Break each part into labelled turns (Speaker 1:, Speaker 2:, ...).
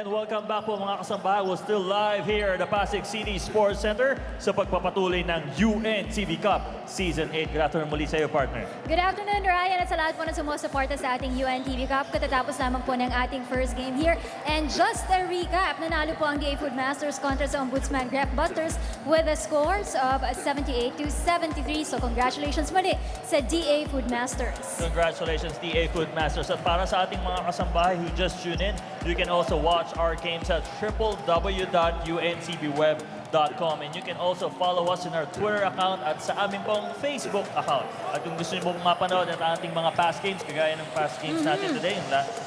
Speaker 1: And welcome back po mga kasambahay. We're still live here at the Pasig City Sports Center sa pagpapatuloy ng UNTV Cup Season 8. Good afternoon muli sa iyo, partner.
Speaker 2: Good afternoon, Ryan, at sa lahat po na sumusuporta sa ating UNTV Cup. Katatapos lamang po ng ating first game here. And just a recap, nanalo po ang DA Food Masters kontra sa Ombudsman Grep Busters with the scores of 78-73. So congratulations muli sa DA Food Masters.
Speaker 1: Congratulations, DA Food Masters. At para sa ating mga kasambahay who just tune in, you can also watch our games at www.uncbweb.com, and you can also follow us in our Twitter account at sa aming pong Facebook account. At kung gusto niyo pong mapanood at ating mga past games, kagaya ng past games natin today,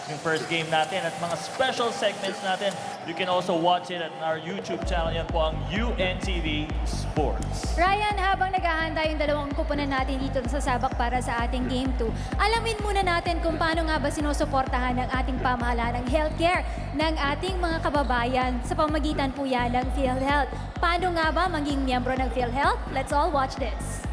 Speaker 1: yung first game natin at mga special segments natin, you can also watch it at our YouTube channel. Yan po ang UNTV Sports.
Speaker 2: Ryan, habang naghahanda yung dalawang kupunan natin dito sa sabak para sa ating Game 2, alamin muna natin kung paano nga ba sinusuportahan ng ating pamahalaan ng healthcare ng ating mga kababayan sa pamagitan po yan ng PhilHealth. Paano nga ba maging miyembro ng PhilHealth? Let's all watch this.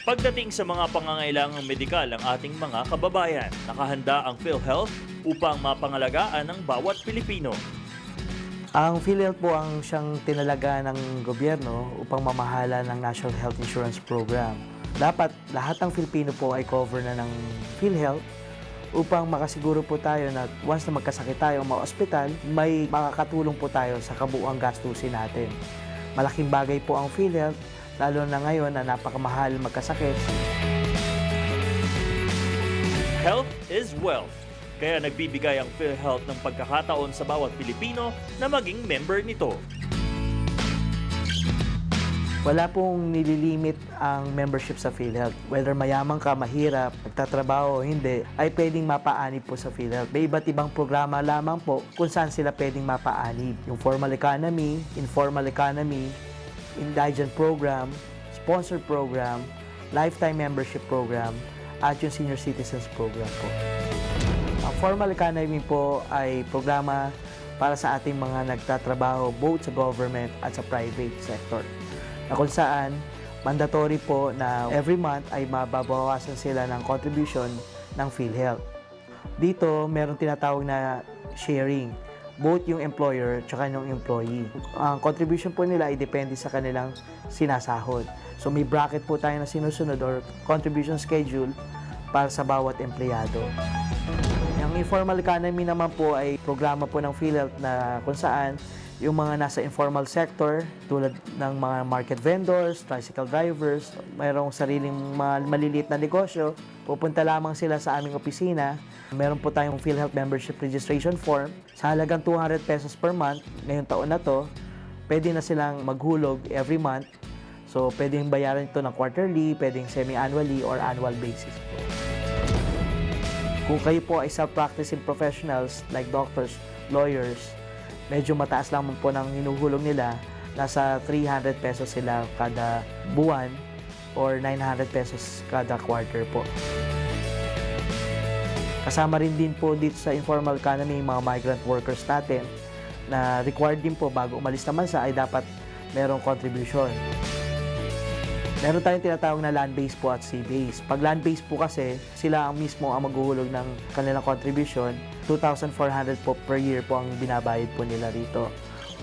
Speaker 1: Pagdating sa mga pangangailangang medikal ng ating mga kababayan, nakahanda ang PhilHealth upang mapangalagaan ng bawat Pilipino.
Speaker 3: Ang PhilHealth po ang siyang tinalaga ng gobyerno upang mamahala ng National Health Insurance Program. Dapat lahat ng Filipino po ay cover na ng PhilHealth upang makasiguro po tayo na once na magkasakit tayo ma-ospital, may makakatulong po tayo sa kabuuang gastusin natin. Malaking bagay po ang PhilHealth, lalo na ngayon na napakamahal magkasakit.
Speaker 1: Health is wealth. Kaya nagbibigay ang PhilHealth ng pagkakataon sa bawat Pilipino na maging member nito.
Speaker 3: Wala pong nililimit ang membership sa PhilHealth. Whether mayaman ka, mahirap, nagtatrabaho o hindi, ay pwedeng mapaanib po sa PhilHealth. May iba't ibang programa lamang po kung saan sila pwedeng mapaanib. Yung formal economy, informal economy, indigent program, sponsored program, lifetime membership program, at yung senior citizens program po. Ang formal economy po ay programa para sa ating mga nagtatrabaho both sa government at sa private sector, na kung saan mandatory po na every month ay mababawasan sila ng contribution ng PhilHealth. Dito, meron tinatawag na sharing, both yung employer at yung employee. Ang contribution po nila ay depende sa kanilang sinasahod. So may bracket po tayo na sinusunod or contribution schedule para sa bawat empleyado. Yung informal economy naman po ay programa po ng PhilHealth na kung saan yung mga nasa informal sector, tulad ng mga market vendors, tricycle drivers, mayroong sariling maliliit na negosyo, pupunta lamang sila sa aming opisina. Meron po tayong PhilHealth Membership Registration Form. Sa halagang 200 pesos per month, ngayong taon na to, pwede na silang maghulog every month. So, pwedeng bayaran ito ng quarterly, pwedeng semi-annually or annual basis po. Kung kayo po ay self-practicing professionals like doctors, lawyers, medyo mataas lang po ng hinuhulog nila. Nasa 300 pesos sila kada buwan or 900 pesos kada quarter po. Kasama rin din po dito sa informal economy mga migrant workers natin na required din po bago umalis naman sa ay dapat merong contribution. Meron tayong tinatawag na land-based po at sea-based. Pag land-based po kasi, sila ang mismo ang maghuhulog ng kanilang contribution. 2,400 po per year po ang binabayad po nila rito.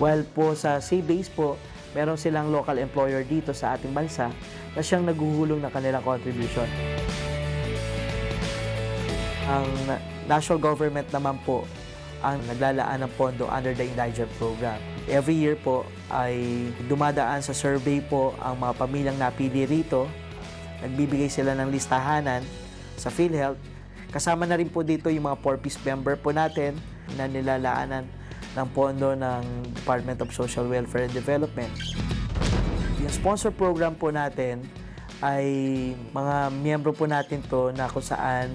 Speaker 3: While po sa sea-based po, meron silang local employer dito sa ating bansa na siyang naghuhulog ng kanilang contribution. Ang national government naman po ang naglalaan ng pondo under the indigent program. Every year po ay dumadaan sa survey po ang mga pamilyang napili rito. Nagbibigay sila ng listahanan sa PhilHealth. Kasama na rin po dito yung mga 4-piece member po natin na nilalaanan ng pondo ng Department of Social Welfare and Development. Yung sponsor program po natin ay mga miyembro po natin to na kung saan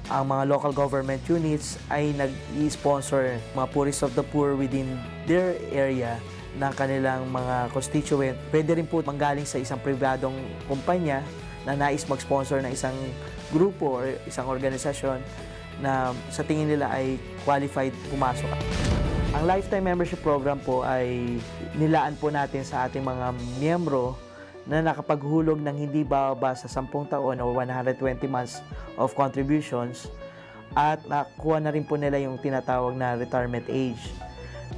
Speaker 3: ang mga local government units ay nag-i-sponsor mga poorest of the poor within their area ng kanilang mga constituent. Pwede rin po manggaling sa isang pribadong kumpanya na nais mag-sponsor ng isang grupo o isang organisasyon na sa tingin nila ay qualified pumasok. Ang lifetime membership program po ay nilaan po natin sa ating mga miyembro na nakapaghulog ng hindi bababa sa 10 taon o 120 months of contributions at nakuha na rin po nila yung tinatawag na retirement age.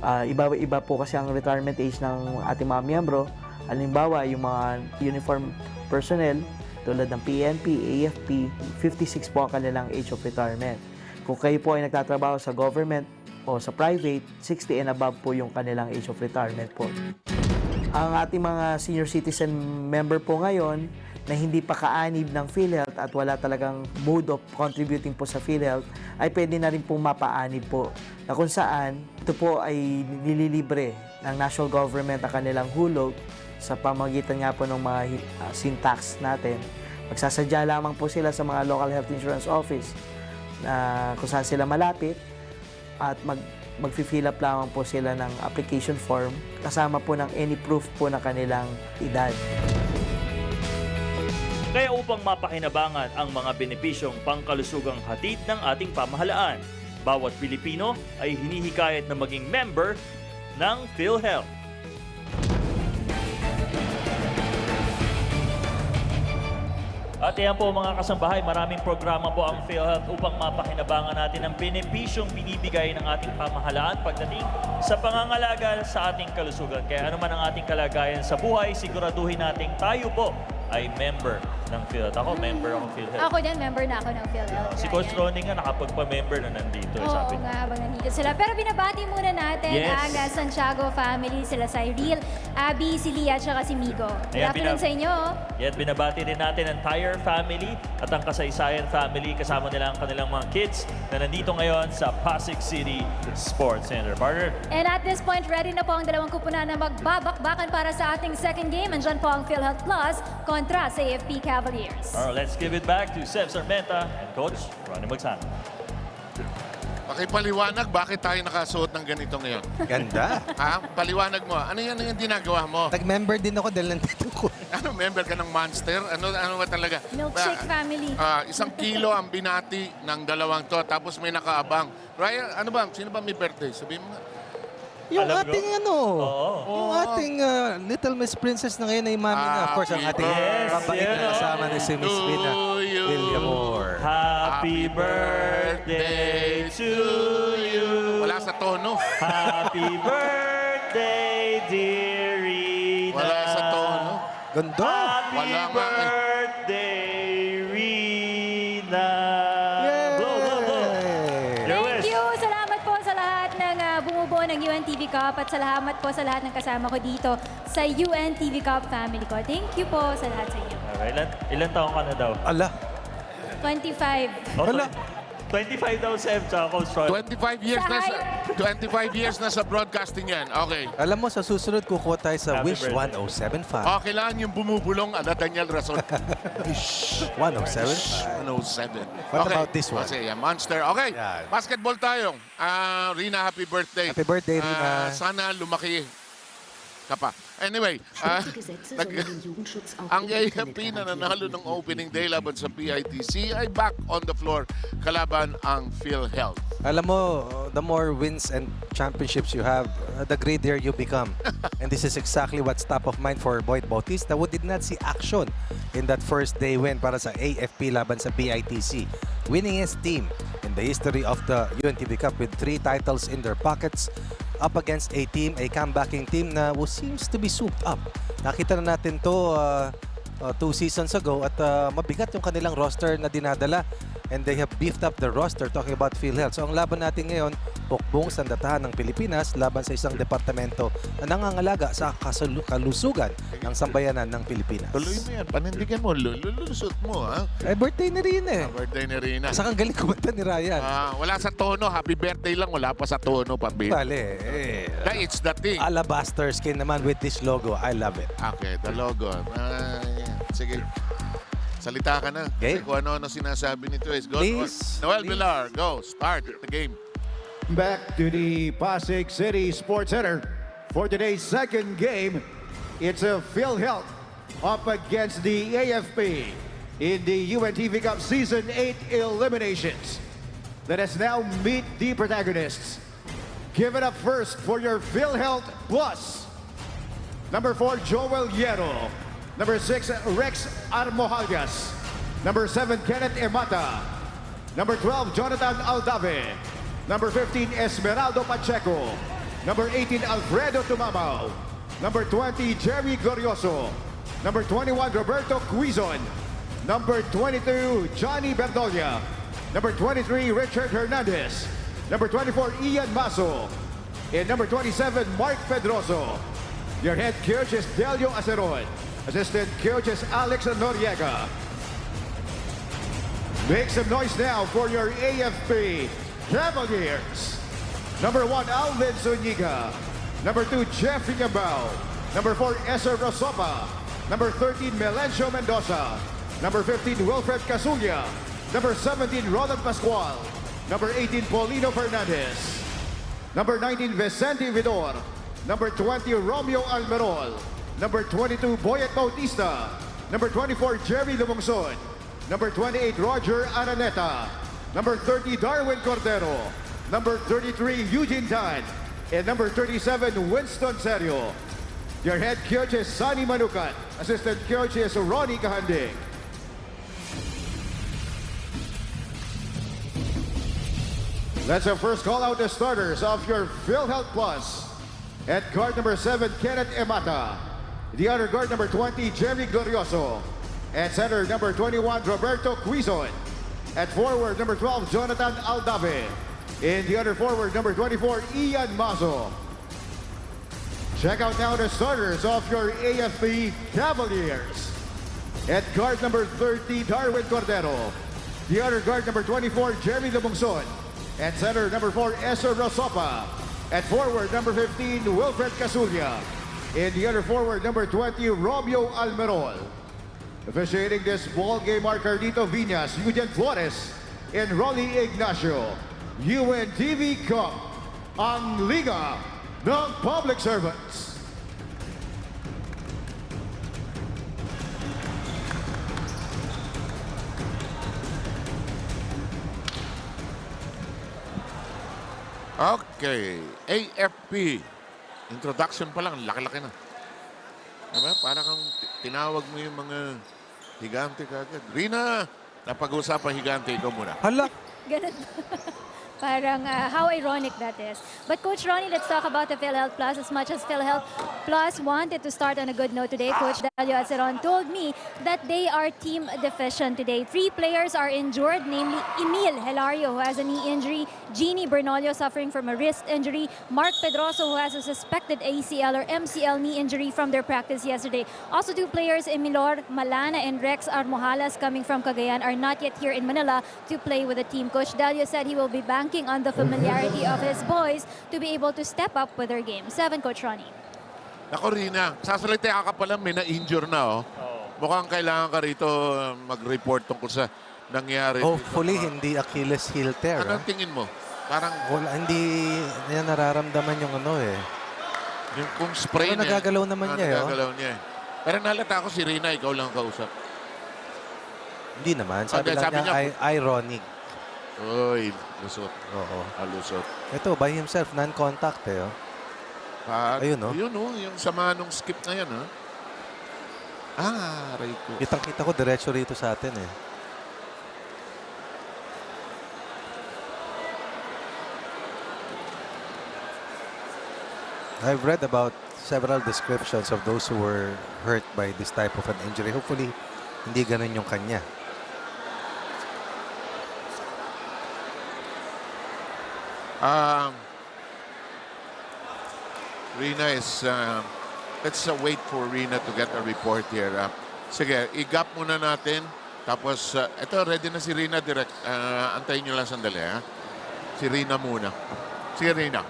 Speaker 3: Iba-iba po kasi ang retirement age ng ating mga miyembro. Halimbawa, yung mga uniform personnel tulad ng PNP, AFP, 56 po ang kanilang age of retirement. Kung kayo po ay nagtatrabaho sa government o sa private, 60 and above po yung kanilang age of retirement po. Ang ating mga senior citizen member po ngayon na hindi pa kaanib ng PhilHealth at wala talagang mode of contributing po sa PhilHealth, ay pwede na rin pong mapaanib po. Na kung saan, ito po ay nililibre ng national government ang kanilang hulog sa pamagitan nga po ng mga syntax natin. Magsasadya lamang po sila sa mga local health insurance office na kung saan sila malapit at mag-fill up lamang po sila ng application form kasama po ng any proof po na kanilang edad.
Speaker 1: Kaya upang mapakinabangan ang mga benepisyong pangkalusugang hatid ng ating pamahalaan, bawat Pilipino ay hinihikayat na maging member ng PhilHealth. At yan po mga kasambahay, maraming programa po ang PhilHealth upang mapakinabangan natin ang benepisyong binibigay ng ating pamahalaan pagdating sa pangangalaga sa ating kalusugan. Kaya ano man ang ating kalagayan sa buhay, siguraduhin natin tayo po ay member ng PhilHealth. Ako, member ako ng PhilHealth.
Speaker 2: Ako din, member na ako ng PhilHealth.
Speaker 1: Si Coach Ronnie nga nakapagpa-member na nandito.
Speaker 2: Oo
Speaker 1: sabi
Speaker 2: nga, habang nandito sila. Pero binabati muna natin ang Santiago family, sila Cyril, Abby, si Lia, at saka si Migo. Good afternoon sa inyo.
Speaker 1: Yan, binabati din natin ang entire family at ang Kasaysayan family. Kasama nila ang kanilang mga kids na nandito ngayon sa Pasig City Sports Center. Partner.
Speaker 2: And at this point, ready na po ang dalawang kupunan na magbabakbakan para sa ating second game. Andyan po ang PhilHealth Plus kontra sa AFP Cavaliers.
Speaker 1: Alright, let's give it back to Seb Sarmenta and Coach Ronnie Magsano.
Speaker 4: Pakipaliwanag, bakit tayo nakasuot ng ganito ngayon?
Speaker 5: Ganda.
Speaker 4: Ha? Paliwanag mo. Ano yan ang ginagawa mo?
Speaker 5: Nag-member din ako dahil nandito ko.
Speaker 4: Ano, member ka ng Monster? Ano ba talaga?
Speaker 2: Milkshake family.
Speaker 4: 1 kilo ang binati ng dalawang to, tapos may nakaabang. Ryan, ano ba? Sino ba may birthday? Sabihin mo nga.
Speaker 5: Yung
Speaker 1: Alam
Speaker 5: ating yung ating Little Miss Princess na ngayon ay mami na. Of course, ang ating mabait na kasama ni si Miss Vina Villamor.
Speaker 1: Happy birthday to you.
Speaker 4: Wala sa tono.
Speaker 1: Happy birthday, dear Rina.
Speaker 4: Wala sa tono.
Speaker 5: Ganda.
Speaker 1: Happy
Speaker 4: Wala nga eh.
Speaker 1: birthday, Rina. Blow, blow, blow.
Speaker 2: Thank you! Salamat po sa lahat ng bumubuo ng UNTV Cup at salamat po sa lahat ng kasama ko dito sa UNTV Cup family ko. Thank you po sa lahat sa inyo.
Speaker 1: Ilan taong ka na daw?
Speaker 5: Ala.
Speaker 2: 25.
Speaker 5: Wala.
Speaker 1: 25 daw, Seb, tsaka Coach Ron.
Speaker 4: 25 years na sa 25 years na sa broadcasting yan. Okay.
Speaker 5: Alam mo, sa susunod kukuha tayo sa
Speaker 1: Happy
Speaker 5: Wish
Speaker 1: birthday.
Speaker 5: 1075.
Speaker 4: Kailangan yung bumubulong ala Daniel Rason.
Speaker 5: Wish 107.
Speaker 4: 107.
Speaker 5: What about this one?
Speaker 4: Kasi, Monster. Okay,
Speaker 5: Yan.
Speaker 4: basketball tayo. Rina, happy birthday.
Speaker 5: Happy birthday, Rina.
Speaker 4: Sana lumaki ka pa. Anyway, ang AFP na nanalo ng opening day laban sa PITC ay back on the floor kalaban ang PhilHealth.
Speaker 5: Alam mo, the more wins and championships you have, the greater you become. And this is exactly what's top of mind for Boyd Bautista, who did not see action in that first day win para sa AFP laban sa PITC. Winningest team in the history of the UNTV Cup with 3 titles in their pockets up against a team, a comebacking team na who seems to be souped up. Nakita na natin to 2 seasons ago at mabigat yung kanilang roster na dinadala. And they have beefed up the roster, talking about PhilHealth. So ang laban natin ngayon, pukbong sandatahan ng Pilipinas laban sa isang departamento na nangangalaga sa kalusugan ng sambayanan ng Pilipinas.
Speaker 4: Tuloy mo yan. Panindigan mo. Lulusot mo, ha?
Speaker 5: Eh, birthday na rin eh.
Speaker 4: Birthday ni Rina.
Speaker 5: Saka ang galing kumanta ni Ryan.
Speaker 4: Wala sa tono. Happy birthday lang. Wala pa sa tono.
Speaker 5: Bale,
Speaker 4: It's the thing.
Speaker 5: alabaster skin naman with this logo. I love it.
Speaker 4: Okay, the logo. Sige. Salita ka na.
Speaker 5: Okay.
Speaker 4: Kasi kung ano-ano sinasabi nito is go.
Speaker 5: Please.
Speaker 4: Noel
Speaker 5: Please.
Speaker 4: Villar, go. Start the game.
Speaker 6: Back to the Pasig City Sports Center for today's second game. It's a PhilHealth up against the AFP in the UNTV Cup Season 8 Eliminations. Let us now meet the protagonists. Give it up first for your PhilHealth Plus. Number 4, Joel Hierro. Number 6, Rex Armojalgas. Number 7, Kenneth Emata. Number 12, Jonathan Aldave. Number 15, Esmeraldo Pacheco. Number 18, Alfredo Tumamaw. Number 20, Jerry Glorioso. Number 21, Roberto Quizon. Number 22, Johnny Berdolia. Number 23, Richard Hernandez. Number 24, Ian Maso. And number 27, Mark Pedroso. Your head coach is Delio Aceron. Assistant coach is Alex Noriega. Make some noise now for your AFP Cavaliers. Number 1, Alvin Zuniga. Number 2, Jeffrey Gambao. Number 4, Esser Rosopa. Number 13, Melencio Mendoza. Number 15, Wilfred Casulla. Number 17, Roland Pascual. Number 18, Paulino Fernandez. Number 19, Vicente Vidor. Number 20, Romeo Almerol. Number 22, Boyet Bautista. Number 24, Jerry Lumongson. Number 28, Roger Araneta. Number 30, Darwin Cordero. Number 33, Eugene Tan. And number 37, Winston Serio. Your head coach is Sonny Manukat. Assistant coach is Ronnie Kahanding. Let's first call out the starters of your PhilHealth Plus. At guard number 7, Kenneth Emata. The other guard number 20, Jerry Glorioso. At center number 21, Roberto Quizon. At forward number 12, Jonathan Aldave. In the other forward number 24, Ian Mazo. Check out now the starters of your AFP Cavaliers. At guard number 30, Darwin Cordero. The other guard number 24, Jeremy Lumongson. At center number 4, Esser Rosopa. At forward number 15, Wilfred Casulla. In the other forward number 20, Romeo Almerol. Officiating this ball game are Carlito Viñas, Eugene Flores, and Rolly Ignacio. UNTV Cup, ang Liga ng Public Servants.
Speaker 4: Okay, AFP. Introduction pa lang, laki-laki na. Diba? Parang kang tinawag mo yung mga higante kagad. Rina, napag-usapan higante, ikaw muna.
Speaker 5: Hala,
Speaker 2: Ganun. Parang how ironic that is. But Coach Ronnie, let's talk about the PhilHealth Plus. As much as PhilHealth Plus wanted to start on a good note today, Coach Delio Aceron told me that they are team deficient today. 3 players are injured, namely Emil Hilario, who has a knee injury, Jeannie Bernolio suffering from a wrist injury, Mark Pedroso, who has a suspected ACL or MCL knee injury from their practice yesterday. Also 2 players, Emilor Malana and Rex Armojalas, coming from Cagayan, are not yet here in Manila to play with the team. Coach Delio said he will be banking on the familiarity of his boys to be able to step up with their game. 7, Coach Ronnie.
Speaker 4: Ako, Rina, sasalita ka pala, may na-injure na, oh. Mukhang kailangan ka rito mag-report tungkol sa nangyari.
Speaker 5: hopefully hindi Achilles heel tear.
Speaker 4: Anong tingin mo? Parang
Speaker 5: Wala, hindi niya nararamdaman yung ano eh.
Speaker 4: yung kung spray
Speaker 5: Pero
Speaker 4: niya.
Speaker 5: nagagalaw naman niya, oh.
Speaker 4: Nagagalaw niya. Pero nalata ako si Rina, ikaw lang kausap.
Speaker 5: Hindi naman. Sabi
Speaker 4: Okay,
Speaker 5: lang
Speaker 4: sabi
Speaker 5: niya,
Speaker 4: niya-
Speaker 5: ironic.
Speaker 4: Uy, lusot.
Speaker 5: Oo.
Speaker 4: Lusot.
Speaker 5: Ito, by himself, non-contact eh. Oh. Ayun, oh.
Speaker 4: Yun, oh. Yung sama nung skip na yan, oh. Aray ko.
Speaker 5: Kitang-kita ko diretso rito sa atin eh. I've read about several descriptions of those who were hurt by this type of an injury. Hopefully, hindi ganun yung kanya.
Speaker 4: Rina is, let's wait for Rina to get a report here. Sige, i-gap muna natin. Tapos, ito, ready na si Rina direct. Antayin nyo lang sandali, ha? Si Rina muna. Sige, Rina.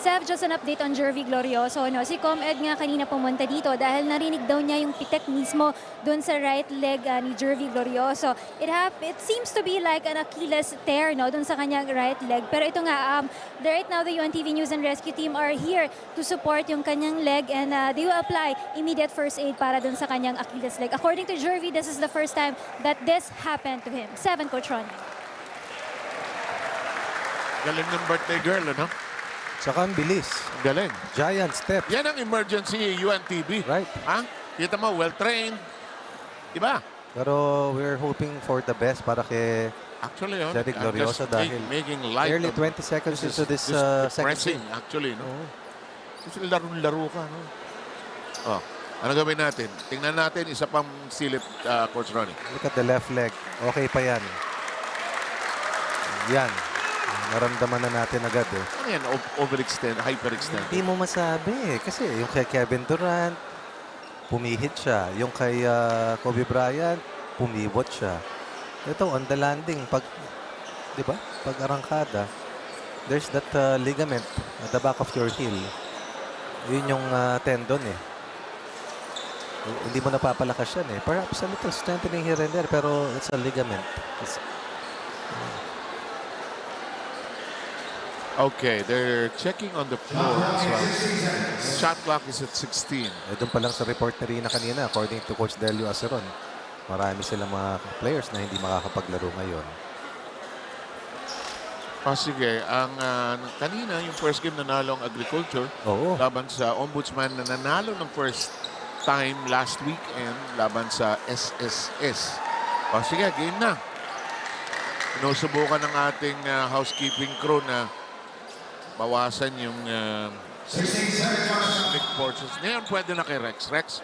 Speaker 2: Sev, just an update on Jervy Glorioso. No? Si ComEd nga kanina pumunta dito dahil narinig daw niya yung pitek mismo doon sa right leg ni Jervy Glorioso. It seems to be like an Achilles tear, no, doon sa kanyang right leg. Pero ito nga, right now the UNTV News and Rescue team are here to support yung kanyang leg, and they will apply immediate first aid para doon sa kanyang Achilles leg. According to Jervy, this is the first time that this happened to him. 7, Coach Ron.
Speaker 4: Galing ng birthday girl, ano?
Speaker 5: Saka ang bilis.
Speaker 4: Galing.
Speaker 5: Giant step.
Speaker 4: Yan ang emergency UNTV.
Speaker 5: Right.
Speaker 4: Ha? Kita mo, well-trained. Diba?
Speaker 5: Pero we're hoping for the best para kay
Speaker 4: Actually,
Speaker 5: Jerry
Speaker 4: I'm
Speaker 5: Glorioso
Speaker 4: just
Speaker 5: dahil
Speaker 4: making light
Speaker 5: nearly
Speaker 4: of
Speaker 5: 20 seconds into this second
Speaker 4: depressing,
Speaker 5: game.
Speaker 4: actually, no?
Speaker 5: Oo.
Speaker 4: Kasi laro-laro ka, no? Oh, ano gawin natin? Tingnan natin, isa pang silip, Coach Ronnie.
Speaker 5: Look at the left leg. Okay pa yan. Yan. Naramdaman na natin agad eh.
Speaker 4: Ano yan? Overextend, hyperextend.
Speaker 5: Hindi mo masabi eh. Kasi yung kay Kevin Durant, pumihit siya. Yung kay Kobe Bryant, pumibot siya. Ito, on the landing, pag, di ba? Pag arangkada, there's that ligament at the back of your heel. Yun yung tendon eh. Hindi mo napapalakas yan eh. Perhaps a little strengthening here and there, pero it's a ligament.
Speaker 4: Okay, they're checking on the floor as well. Shot clock is at 16.
Speaker 5: Eh, doon pa lang sa report na rin na kanina, according to Coach Delio Aceron, marami silang mga players na hindi makakapaglaro ngayon.
Speaker 4: Sige, ang kanina, yung first game nanalo ang Agriculture
Speaker 5: Oo.
Speaker 4: laban sa Ombudsman na nanalo ng first time last weekend laban sa SSS. Sige, game na. Sinusubukan ng ating housekeeping crew na bawasan yung big portions. Ngayon pwede na kay Rex. Rex?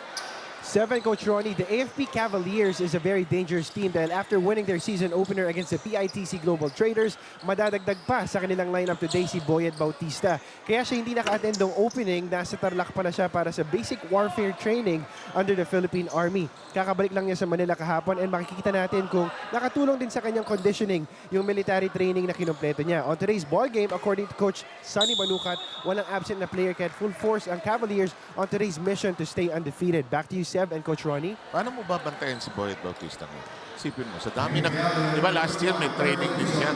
Speaker 7: 7, Coach Ronnie, the AFP Cavaliers is a very dangerous team dahil after winning their season opener against the PITC Global Traders, madadagdag pa sa kanilang lineup today si Boyet Bautista. Kaya siya hindi naka-attend ng opening, nasa Tarlac pa na siya para sa basic warfare training under the Philippine Army. Kakabalik lang niya sa Manila kahapon and makikita natin kung nakatulong din sa kanyang conditioning yung military training na kinumpleto niya. On today's ball game, according to Coach Sunny Banukat, walang absent na player kaya full force ang Cavaliers on today's mission to stay undefeated. Back to you, Seb and Coach Ronnie.
Speaker 4: Paano mo babantayan si Boyet Bautista ngayon? Sipin mo, sa dami ng... Di ba last year may training din siya?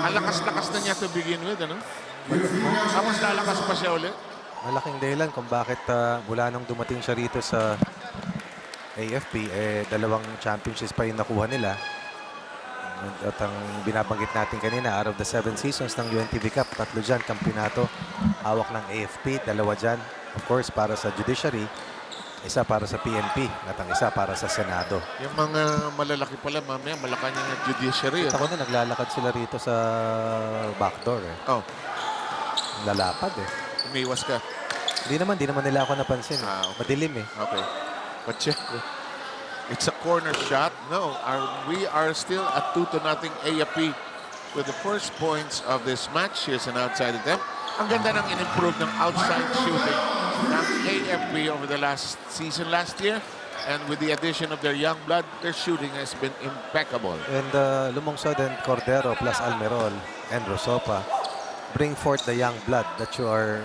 Speaker 4: Ang lakas-lakas na niya to begin with, ano? Tapos lalakas pa siya ulit.
Speaker 5: Malaking dahilan kung bakit mula nung dumating siya rito sa AFP, dalawang championships pa yung nakuha nila. At ang binabanggit natin kanina, out of the 7 seasons ng UNTV Cup, 3 dyan, kampyonato, hawak ng AFP, 2 dyan. Of course, para sa judiciary, isa para sa PNP, at ang isa para sa Senado.
Speaker 4: Yung mga malalaki pala, mamaya, Malacanang na judiciary.
Speaker 5: Ako na, naglalakad sila rito sa backdoor eh.
Speaker 4: Oh,
Speaker 5: Lalapad eh.
Speaker 4: umiwas ka.
Speaker 5: Di naman nila ako napansin.
Speaker 4: Okay.
Speaker 5: Madilim eh.
Speaker 4: Okay. Pacheck ko. It's a corner shot. No, we are still at 2-0 AFP with the first points of this match. Here's an outside attempt. Ang ganda ng in-improve ng outside shooting ng AFP over the last season last year. And with the addition of their young blood, their shooting has been impeccable.
Speaker 5: And Lumungsod and Cordero plus Almerol and Rosopa bring forth the young blood that you are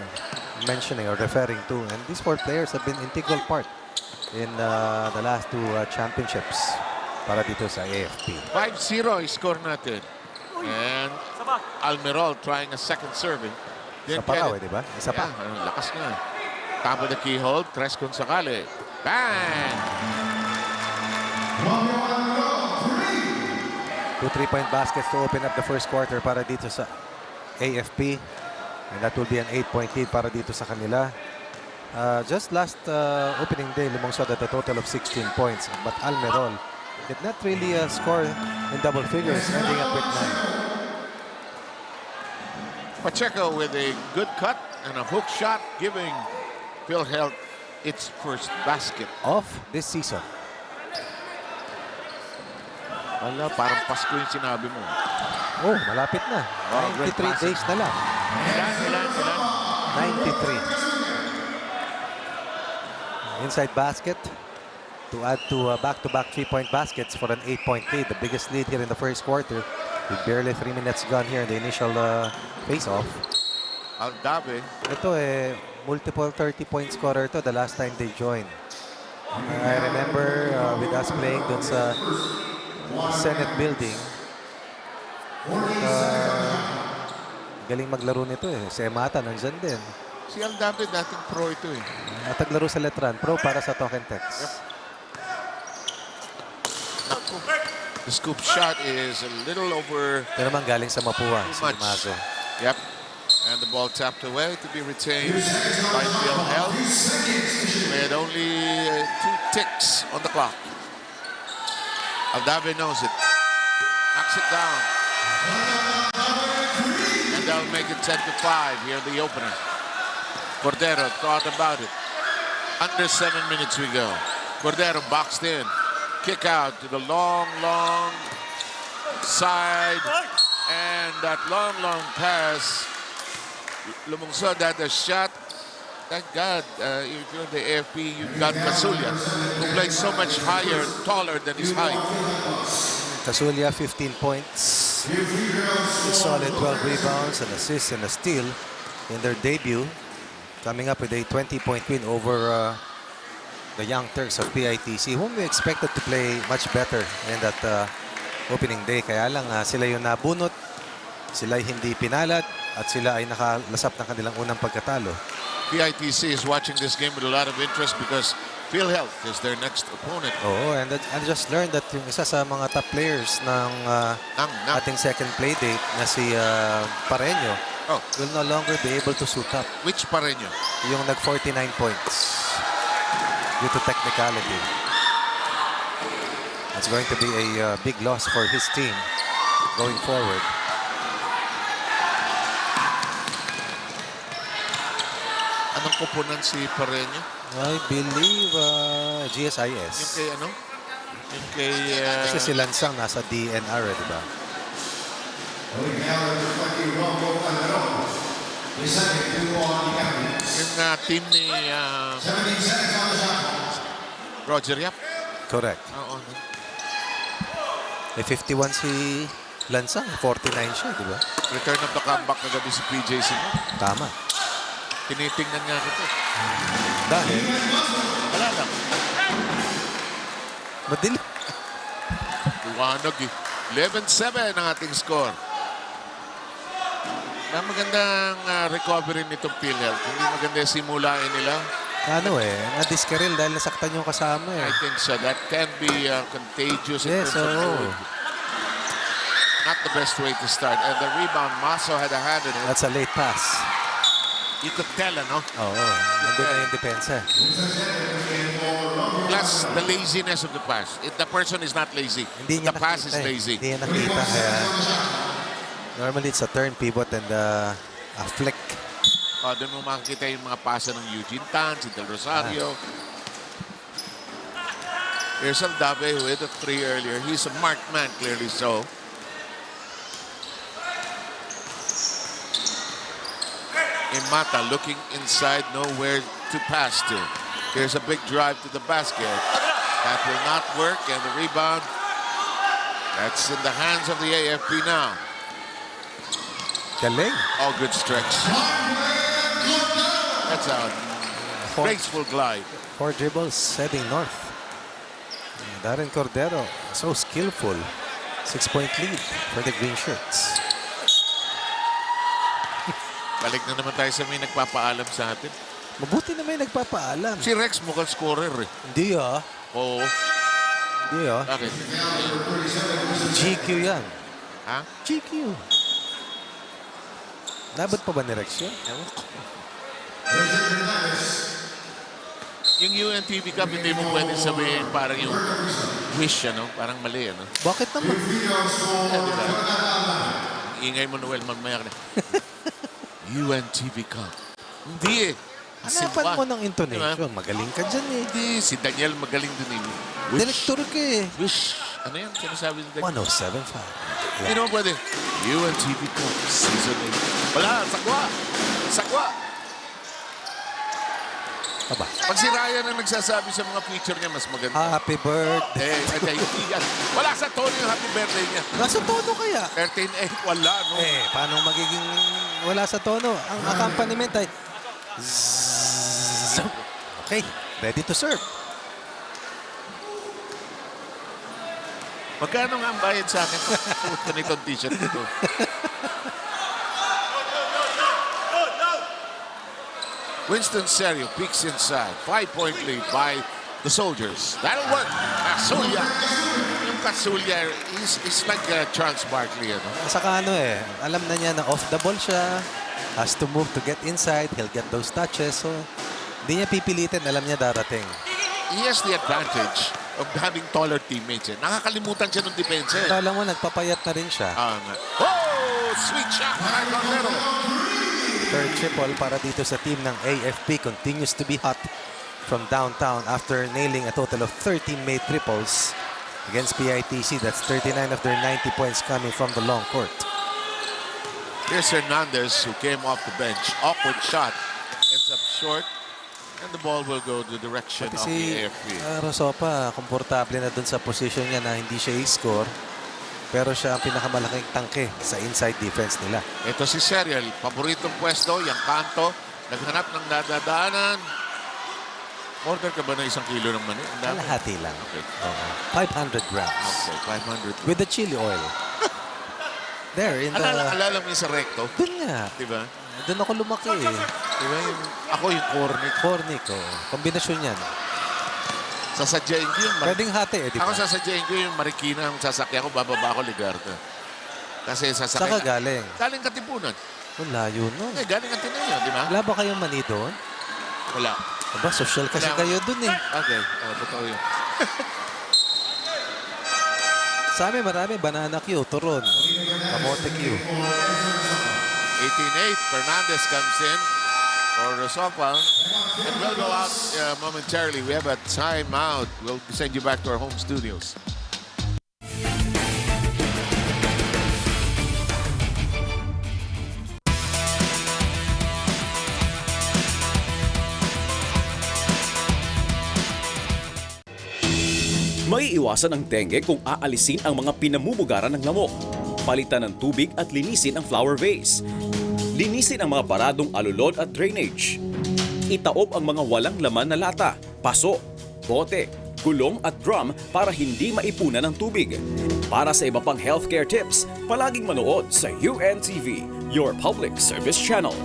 Speaker 5: mentioning or referring to. And these 4 players have been integral part in the last 2 championships para dito sa AFP.
Speaker 4: 5-0 score natin. And Almerol trying a second serving.
Speaker 5: Isa pa raw eh, di ba? Isa pa.
Speaker 4: Yeah, lakas nga. Top of the keyhole, tres kung sakali. Bang!
Speaker 5: 2 3-point baskets to open up the first quarter para dito sa AFP. And that will be an 8-point lead para dito sa kanila. Just last opening day, Lumungsod at a total of 16 points. But Almerol did not really score in double figures, ending up with 9.
Speaker 4: Pacheco with a good cut and a hook shot, giving PhilHealth its first basket.
Speaker 5: Of this season.
Speaker 4: Wala, parang Pasko yung sinabi mo.
Speaker 5: Oh, malapit na.
Speaker 4: Oh,
Speaker 5: 93 days na lang.
Speaker 4: Ilan?
Speaker 5: 93. Inside basket to add to back-to-back 3-point baskets for an 8-point lead. The biggest lead here in the first quarter. With barely 3 minutes gone here in the initial face-off.
Speaker 4: Aldave.
Speaker 5: Ito multiple 30-point scorer to the last time they joined. I remember with us playing dun sa Senate building. Galing maglaro nito eh. Si Emata nandyan din.
Speaker 4: Si Aldave dating pro ito eh.
Speaker 5: Nataglaro sa Letran. Pro para sa Talk and Text.
Speaker 4: The scoop shot is a little over.
Speaker 5: Ito naman galing sa Mapua. Si
Speaker 4: much.
Speaker 5: Mazo.
Speaker 4: Yep. And the ball tapped away to be retained by PhilHealth with only 2 ticks on the clock. Aldave knows it. Knocks it down. And they'll make it 10-5 here in the opener. Cordero thought about it. Under 7 minutes we go. Cordero boxed in. Kick out to the long side. And that long pass. Lumungsod had a shot. Thank God, if you're the AFP, you've got Casulia, who plays so much higher, taller than his height.
Speaker 5: Casulia, 15 points. A solid 12 rebounds, an assist, and a steal in their debut. Coming up with a 20-point win over the Young Turks of PITC, whom we expected to play much better in that opening day. Kaya lang sila yung nabunot, sila ay hindi pinalad, at sila ay nakalasap ng kanilang unang pagkatalo.
Speaker 4: PITC is watching this game with a lot of interest because PhilHealth is their next opponent.
Speaker 5: Oo, and I just learned that yung isa sa mga top players ng ating second play date na si Pareño will no longer be able to suit up.
Speaker 4: Which Pareño?
Speaker 5: Yung nag-49 points due to technicality. It's going to be a big loss for his team going forward.
Speaker 4: Anong koponan si Pareño?
Speaker 5: I believe GSIS.
Speaker 4: Yung kay ano? Yung kay...
Speaker 5: Kasi si Lansang nasa DNR, di ba?
Speaker 4: Yung team ni Roger Yap.
Speaker 5: Correct.
Speaker 4: Oo.
Speaker 5: May 51 si Lansang, 49 siya, di ba?
Speaker 4: Return of the comeback kagabi si PJ Simon.
Speaker 5: Tama.
Speaker 4: Tinitingnan nga ito.
Speaker 5: Dahil?
Speaker 4: Wala lang.
Speaker 5: Madilim.
Speaker 4: Liwanag eh. 11-7 ang ating score. Na magandang recovery nitong PhilHealth. Hindi maganda simulain nila.
Speaker 5: Ano na-discarrel dahil nasaktan yung kasama eh.
Speaker 4: I think so. That can be contagious.
Speaker 5: Yes,
Speaker 4: in not the best way to start. And the rebound, Maso had a hand in it.
Speaker 5: That's a late pass.
Speaker 4: You could tell, ano?
Speaker 5: Oo, nandun na yung depensa.
Speaker 4: Plus, the laziness of the pass. If the person is not lazy,
Speaker 5: Hindi
Speaker 4: the
Speaker 5: niya
Speaker 4: pass is
Speaker 5: nakita
Speaker 4: lazy.
Speaker 5: Hindi niya nakita. Kaya normally, it's a turn pivot and a flick.
Speaker 4: Doon mo makikita yung mga pasa ng Eugene Tan, si Del Rosario. Here's Aldave who hit a 3 earlier. He's a marked man, clearly so. Imata looking inside, nowhere to pass to. Here's a big drive to the basket. That will not work, and the rebound, that's in the hands of the AFP now.
Speaker 5: Galing.
Speaker 4: All good stretch. That's a graceful glide.
Speaker 5: 4 dribbles heading north. Darren Cordero, so skillful. 6-point lead for the green shirts.
Speaker 4: Balik na naman tayo sa may nagpapaalam sa atin.
Speaker 5: Mabuti na may nagpapaalam.
Speaker 4: Si Rex mukhang scorer eh.
Speaker 5: Hindi
Speaker 4: Oo.
Speaker 5: Hindi
Speaker 4: Bakit?
Speaker 5: GQ yan.
Speaker 4: Ha?
Speaker 5: GQ. Nabot pa ba ni Rex yun?
Speaker 4: Ewan ko. Yung UNTV Cup, hindi mo pwede sabihin parang yung wish, ano? Parang mali, ano?
Speaker 5: Bakit naman?
Speaker 4: Diba? Ingay mo, Noel, magmaya ka na. UNTV Cup. Hindi eh.
Speaker 5: Hanapan mo ng intonation.
Speaker 4: Diba?
Speaker 5: Magaling ka dyan eh.
Speaker 4: Hindi, si Daniel magaling din eh. Wish.
Speaker 5: Direktor ka eh.
Speaker 4: Wish. Ano yan? Sinasabi ni Daniel?
Speaker 5: 107.5.
Speaker 4: Hindi naman pwede. UNTV Cup Season 8. Wala, sakwa. Sakwa.
Speaker 5: Aba.
Speaker 4: Pag si Ryan ang nagsasabi sa mga feature niya, mas maganda.
Speaker 5: Happy birthday.
Speaker 4: Hindi yan. Wala sa tono yung happy birthday niya.
Speaker 5: Nasa tono kaya?
Speaker 4: 13-8, wala, no?
Speaker 5: Paano magiging wala sa tono? Ang accompaniment ay zzz. Okay, ready to serve.
Speaker 4: Magkano nga ang bayad sa akin? Puto nitong t-shirt nito. Winston Serio peeks inside. 5-point lead by the Soldiers. That'll work. Casulia. Yung Casulia is like Charles Barkley. Ano?
Speaker 5: Saka alam na niya na off the ball siya. has to move to get inside. He'll get those touches. So, hindi niya pipilitin. Alam niya darating.
Speaker 4: He has the advantage of having taller teammates. Nakakalimutan siya ng depensa.
Speaker 5: Alam mo, nagpapayat na rin siya.
Speaker 4: Oh! Sweet shot!
Speaker 5: Third triple para dito sa team ng AFP. Continues to be hot from downtown after nailing a total of 13 made triples against PITC. That's 39 of their 90 points coming from the long court.
Speaker 4: Here's Hernandez who came off the bench. Awkward shot. Ends up short. And the ball will go the direction of the AFP.
Speaker 5: Rosopa, komportable na dun sa position niya na hindi siya i-score. Pero siya ang pinakamalaking tangke sa inside defense nila.
Speaker 4: Ito si Serial. Paboritong pwesto. Yung kanto. Naghanap ng dadaanan. Order ka ba na 1 kilo ng mani?
Speaker 5: Kalahati lang.
Speaker 4: Okay.
Speaker 5: 500 grams.
Speaker 4: Okay, 500.
Speaker 5: With the chili oil. There, in the...
Speaker 4: Alala mo yung sa recto?
Speaker 5: Dun nga.
Speaker 4: Diba?
Speaker 5: Doon ako lumaki eh.
Speaker 4: Diba? Ako yung cornic.
Speaker 5: Cornic, oh. Kombinasyon yan.
Speaker 4: Sasadyain ko yung...
Speaker 5: Pwedeng hati eh, di ba?
Speaker 4: Ako sasadyain ko yung Marikina ang sasakyan ko, bababa ko Ligarda. Kasi sasakyan...
Speaker 5: Saka galing?
Speaker 4: Galing Katipunan.
Speaker 5: Ang layo nun.
Speaker 4: Eh, galing Ateneo, di ba?
Speaker 5: Wala ba kayong mani doon?
Speaker 4: Wala.
Speaker 5: Aba, social kasi
Speaker 4: Wala.
Speaker 5: kayo doon eh.
Speaker 4: Okay, totoo yun.
Speaker 5: Sa amin marami, banana Q, turon, kamote Q.
Speaker 4: 18-8, Fernandez comes in for Rosopa. And we'll go out momentarily. We have a timeout. We'll send you back to our home studios.
Speaker 8: Maiiwasan ang dengue kung aalisin ang mga pinamumugaran ng lamok. Palitan ng tubig at linisin ang flower vase. Linisin ang mga baradong alulod at drainage. Itaob ang mga walang laman na lata, paso, bote, gulong at drum para hindi maipunan ng tubig. Para sa iba pang healthcare tips, palaging manood sa UNTV, your public service channel.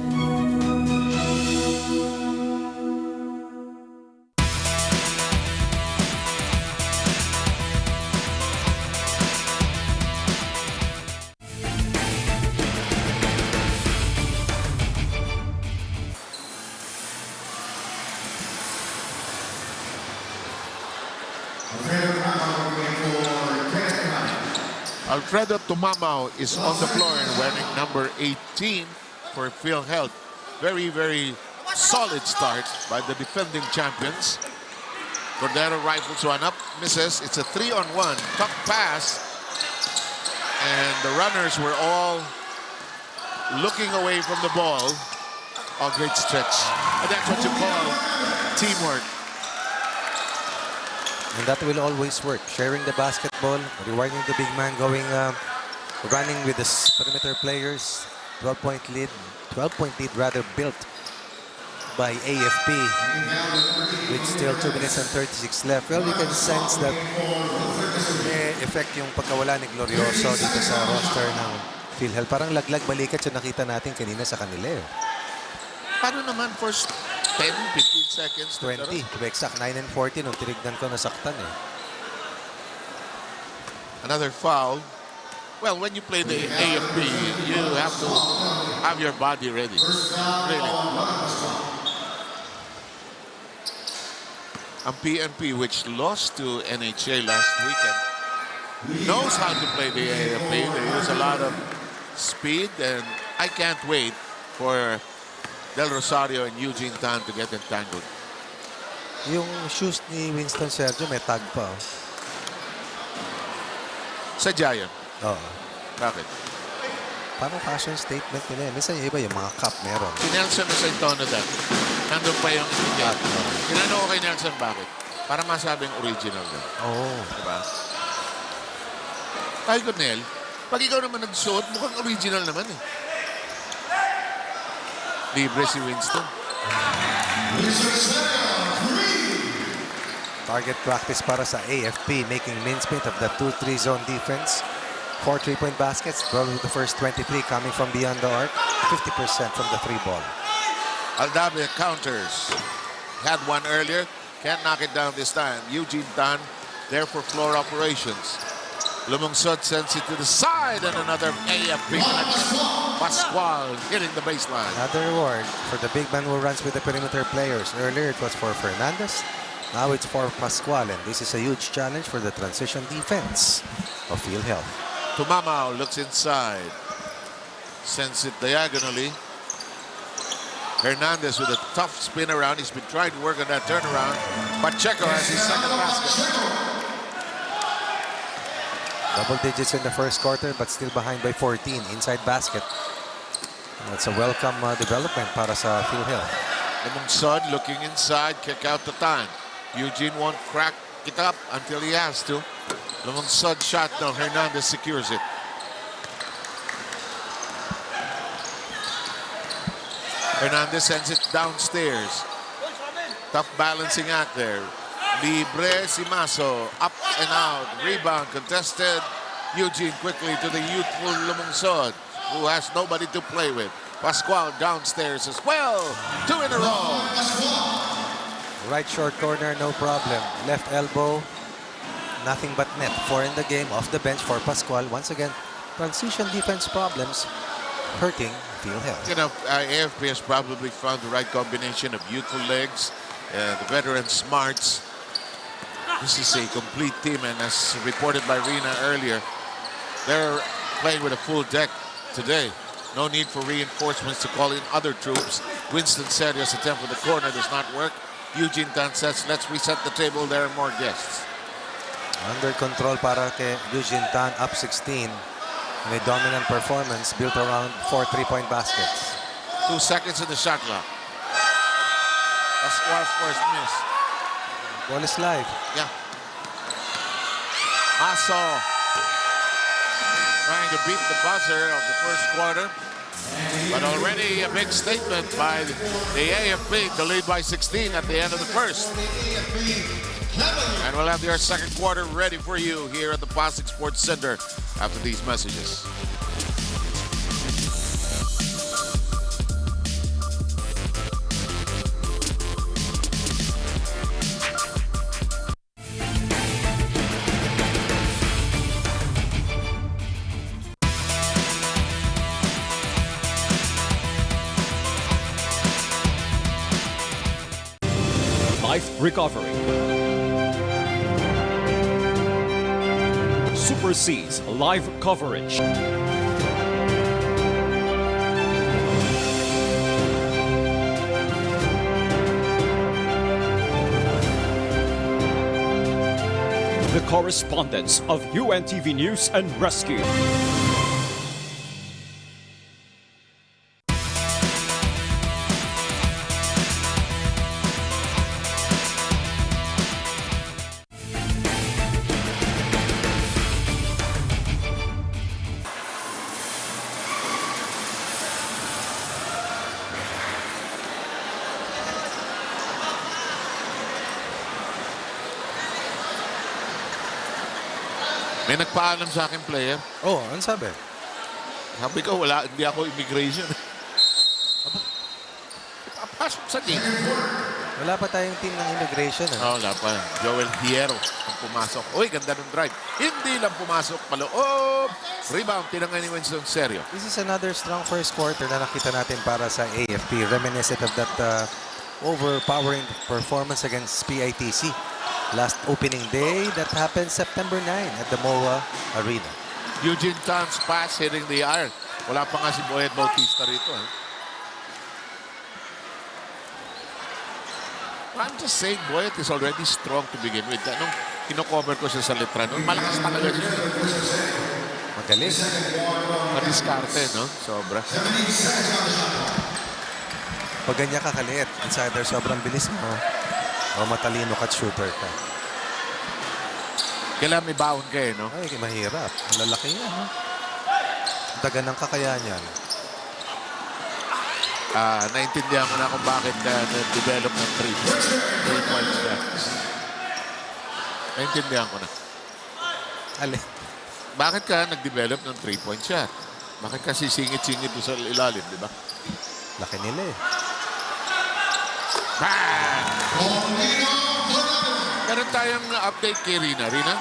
Speaker 4: Alfredo Tumamao is on the floor and wearing number 18 for PhilHealth. Very, very solid start by the defending champions. Cordero rifles one up, misses. It's a 3-on-1, tough pass. And the runners were all looking away from the ball. A great stretch. And that's what you call teamwork.
Speaker 5: And that will always work. Sharing the basketball, rewarding the big man, going, running with the perimeter players. 12-point lead rather built by AFP with still 2 minutes and 36 left. Well, you can sense that may effect yung pagkawala ni Glorioso dito sa roster ng PhilHealth. Parang laglag balikat yung nakita natin kanina sa kanila eh.
Speaker 4: Paano naman first 10, 15 seconds?
Speaker 5: 20. To be exact, 9 and 40 nung tinignan ko nasaktan eh.
Speaker 4: Another foul. Well, when you play the AFP, you have to have your body ready. Really. Ang PNP, which lost to NHA last weekend, knows how to play the AFP. They use a lot of speed, and I can't wait for Del Rosario and Eugene Tan to get entangled.
Speaker 5: Yung shoes ni Winston Sergio may tag pa. Oh.
Speaker 4: Sa Giant.
Speaker 5: Oo.
Speaker 4: Bakit?
Speaker 5: Parang fashion statement nila. Minsan yung iba yung mga cup meron.
Speaker 4: Si Nelson na sa tono dati. Nandun pa yung ticket. Tinanong ko kay Nelson bakit. Para masabing original din.
Speaker 5: Oo.
Speaker 4: Diba? Ay ko, Nel, pag ikaw naman nagsuot, mukhang original naman eh. Libre si Winston.
Speaker 5: Target practice para sa AFP, making mincemeat of the 2-3 zone defense. 4 3-point baskets, 12 of the first 23 coming from beyond the arc, 50% from the 3 ball.
Speaker 4: Aldave counters. Had one earlier, can't knock it down this time. Eugene Tan there for floor operations. Lumungsod sends it to the side. inside and another AFP connection. Pascual hitting the baseline.
Speaker 5: Another reward for the big man who runs with the perimeter players. Earlier it was for Fernandez. Now it's for Pascual, and this is a huge challenge for the transition defense of PhilHealth.
Speaker 4: Tumamao looks inside. Sends it diagonally. Hernandez with a tough spin around. He's been trying to work on that turnaround. Pacheco has his second basket.
Speaker 5: Double digits in the first quarter, but still behind by 14 inside basket. That's a welcome development para sa PhilHealth.
Speaker 4: Lumungsod looking inside, kick out to time. Eugene won't crack it up until he has to. Lumungsod shot, though. Hernandez secures it. Hernandez sends it downstairs. Tough balancing act there. Libre Simaso, up and out. Rebound contested. Eugene quickly to the youthful Lumungsod, who has nobody to play with. Pascual downstairs as well. 2 in a row.
Speaker 5: Right short corner, no problem. Left elbow, nothing but net. 4 in the game, off the bench for Pascual. Once again, transition defense problems hurting PhilHealth.
Speaker 4: You know, AFP has probably found the right combination of youthful legs, the veteran smarts. This is a complete team, and as reported by Rina earlier, they're playing with a full deck today. No need for reinforcements to call in other troops. Winston Serios' attempt with the corner does not work. Eugene Tan says, let's reset the table. There are more guests.
Speaker 5: Under control para kay Eugene Tan, up 16. And a dominant performance built around 4 3-point baskets.
Speaker 4: 2 seconds in the shot clock. Pascual's first miss.
Speaker 5: Ball is live.
Speaker 4: Yeah. Maso trying to beat the buzzer of the first quarter. But already a big statement by the AFP to lead by 16 at the end of the first. And we'll have your second quarter ready for you here at the Pasig Sports Center after these messages.
Speaker 9: Life recovery. Super C's live coverage. The correspondence of UNTV News and Rescue.
Speaker 4: May nagpaalam sa akin player.
Speaker 5: Oh, ano sabi?
Speaker 4: Sabi ko, hindi ako immigration. Papasok sa team.
Speaker 5: Wala pa tayong team ng immigration.
Speaker 4: Oh, wala pa. Joel Hierro ang pumasok. Uy, ganda ng drive. Hindi lang pumasok, paloob. Rebound, tinangay ni Winston Serio.
Speaker 5: This is another strong first quarter na nakita natin para sa AFP. Reminiscent of that overpowering performance against PITC. Last opening day, that happened September 9 at the MOA Arena.
Speaker 4: Eugene Tan's pass hitting the iron. Wala pa nga si Boyet Bautista rito. I'm just saying, Boyet is already strong to begin with. Nung kinocover ko siya sa letra, nun, malakas talaga siya.
Speaker 5: Magaling.
Speaker 4: Madiskarte, no? Sobra.
Speaker 5: Pag ganyan kakaliit, insider, sobrang bilis mo. O matalino ka at shooter ka.
Speaker 4: Kailangan may baon ka no?
Speaker 5: Ay, mahirap. Ang lalaki yan, ha? Daga ng kakayahan yan.
Speaker 4: Naintindihan ko na kung bakit na-develop ng 3 points siya. Naintindihan ko na.
Speaker 5: Alin?
Speaker 4: Bakit ka nag-develop ng 3-point shot? Bakit ka sisingit-singit doon sa ilalim, di ba?
Speaker 5: Laki nila eh.
Speaker 4: Bang! Meron tayong update kay Rina. Rina?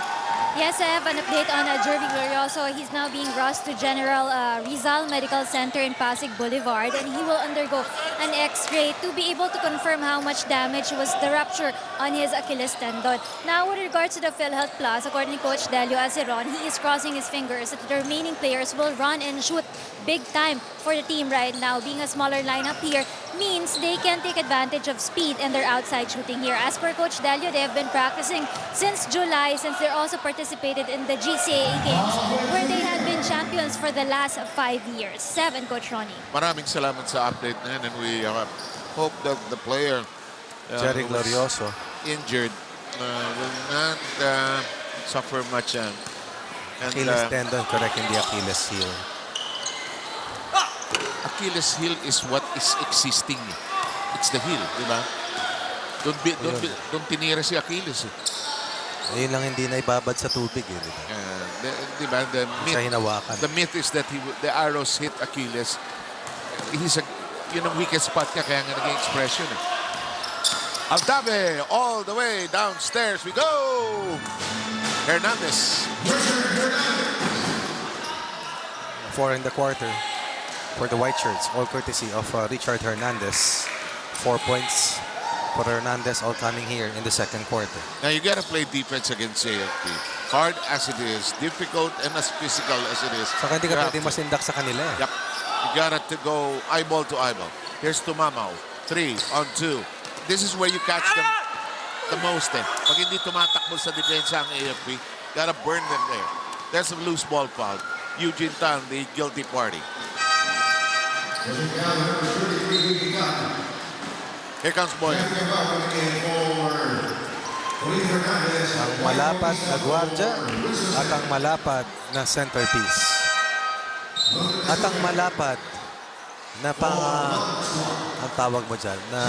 Speaker 2: Yes, I have an update on Jervy Glorioso. He's now being rushed to General Rizal Medical Center in Pasig Boulevard, and he will undergo an X-ray to be able to confirm how much damage was the rupture on his Achilles tendon. Now, with regards to the PhilHealth Plus, according to Coach Delio Aceron, he is crossing his fingers that the remaining players will run and shoot big time for the team right now. Being a smaller lineup here means they can take advantage of speed and their outside shooting here. As per Coach Delio, they have been practicing since July, since they're also participated in the GCAA games where they had been champions for the last 5 years. 7, Coach Ronnie.
Speaker 4: Maraming salamat sa update na yan, and we hope that the player
Speaker 5: Jerry
Speaker 4: who was
Speaker 5: Glorioso.
Speaker 4: injured will not suffer much. And
Speaker 5: Achilles tendon, correct, in the Achilles heel.
Speaker 4: Achilles heel is what is existing. It's the heel, di ba? Don't tinira si Achilles.
Speaker 5: Ayun lang hindi na ibabad sa tubig.
Speaker 4: Di ba?
Speaker 5: Siya hinawakan.
Speaker 4: The myth is that the arrows hit Achilles. Yun ang weakest spot niya, kaya nga naging expression. Aldave, all the way downstairs we go! Hernandez.
Speaker 5: 4 in the quarter for the white shirts, all courtesy of Richard Hernandez. 4 points for Hernandez, all coming here in the second quarter.
Speaker 4: Now you gotta play defense against AFP. Hard as it is, difficult and as physical as it is.
Speaker 5: Saka hindi ka pwede masindak sa kanila.
Speaker 4: Yep. You gotta go eyeball to eyeball. Here's Tumamaw. 3 on 2. This is where you catch them the most. Pag hindi tumatakbo sa depensa ang AFP, gotta burn them there. There's a loose ball foul. Eugene Tan, the guilty party. Here comes Boyan.
Speaker 5: Ang malapat na gwardiya at ang malapat na centerpiece. At ang malapat na ang tawag mo dyan, na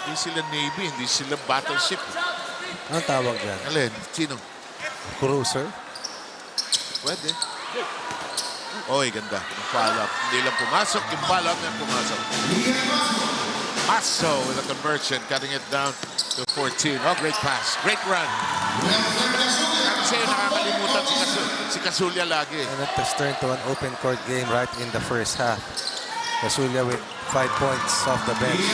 Speaker 4: Hindi sila Navy, hindi sila battleship.
Speaker 5: ang tawag dyan?
Speaker 4: Alin? Sino?
Speaker 5: Cruiser?
Speaker 4: Pwede. Oy, ganda. Yung follow-up. Hindi lang pumasok. Yung follow-up na pumasok. Paso with a conversion, cutting it down to 14. Oh, great pass. Great run. Kasi nakakalimutan si Casulla lagi.
Speaker 5: And it has turned to an open court game right in the first half. Casulla with 5 points off the bench.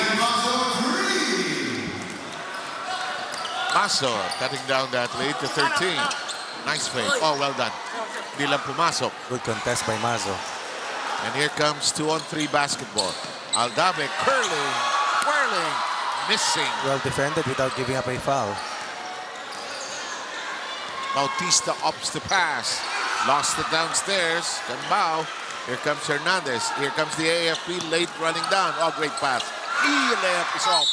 Speaker 4: Paso cutting down that lead to 13. Nice fake. Oh, well done. Hindi lang pumasok.
Speaker 5: Good contest by Mazo.
Speaker 4: And here comes 2-on-3 basketball. Aldave curling, whirling, missing.
Speaker 5: Well defended without giving up a foul.
Speaker 4: Bautista ups the pass. Lost it downstairs. Gambao. Here comes Hernandez. Here comes the AFP late running down. Oh, great pass. Layup is off.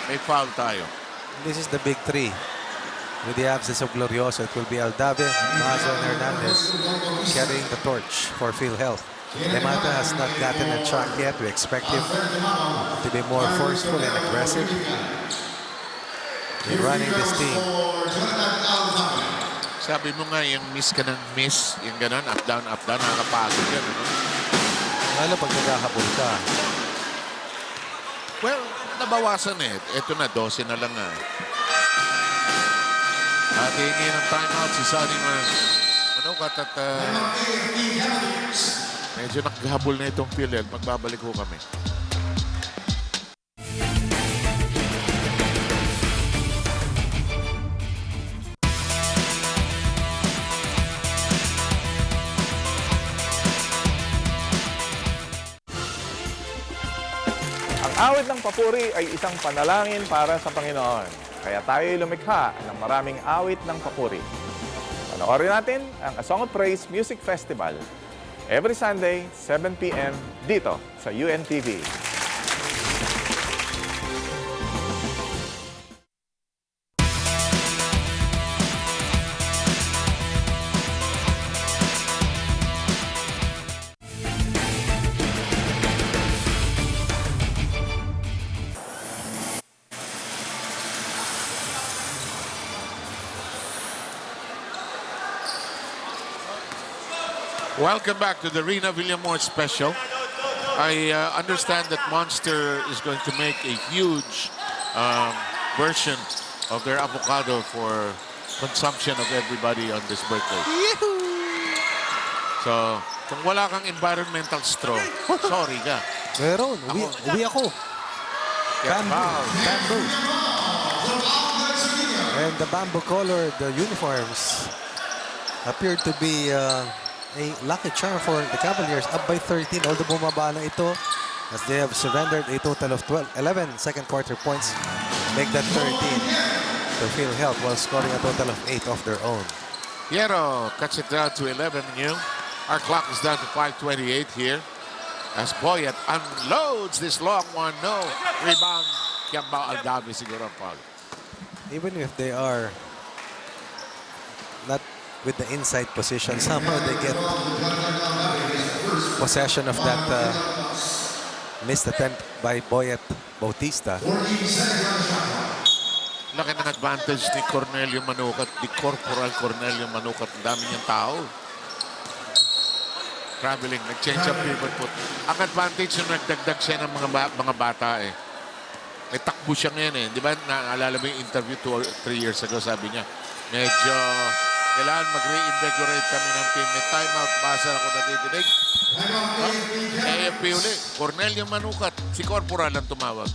Speaker 4: May foul tayo.
Speaker 5: This is the big three. With the absence of Glorioso, it will be Aldave, Mazo, and Hernandez carrying the torch for PhilHealth. Lemata has not gotten a shot yet. We expect him to be more forceful and aggressive in running this team.
Speaker 4: Sabi mo nga, yung miss ka ng miss, yung ganun, up, down, nakakapagod yan. Ano?
Speaker 5: Lalo pag naghahabol ka.
Speaker 4: Well, nabawasan eh. Ito na, 12 na lang nga. At hihingi ng timeout si Sonny Manukat at medyo naghahabol na itong PhilHealth. Magbabalik ho kami.
Speaker 10: Ang awit ng papuri ay isang panalangin para sa Panginoon. Kaya tayo'y lumikha ng maraming awit ng papuri. Panoorin natin ang A Song of Praise Music Festival every Sunday, 7 p.m. dito sa UNTV.
Speaker 4: Welcome back to the Rena Villamor special. I understand that Monster is going to make a huge version of their avocado for consumption of everybody on this birthday. So, kung wala kang environmental straw, sorry ka.
Speaker 5: Meron. Uwi ako. Bamboo. And the bamboo color, the uniforms appeared to be a lucky charm for the Cavaliers, up by 13, although bumaba na ito as they have surrendered a total of 11 second quarter points, make that 13 to PhilHealth while scoring a total of 8 of their own.
Speaker 4: Hierro cuts it down to 11 new. Our clock is down to 5:28 here as Boyet unloads this long one. No rebound. Kiambao Aldave siguro ang foul.
Speaker 5: Even if they are not with the inside position, somehow they get possession of that missed attempt by Boyet Bautista.
Speaker 4: Laki ng advantage ni Cornelio Manukat, ni Corporal Cornelio Manukat. Ang dami niyang tao. Traveling, nag-change up pivot foot. Ang advantage yung nagdagdag siya ng mga bata eh. May takbo siya ngayon eh. Di ba naalala mo yung interview 2 or 3 years ago, sabi niya, medyo kailangan mag-reinvigorate kami ng team. May timeout, basa ako natidinig. AFP uli, Cornelio Manukat, si Corporal ang tumawag.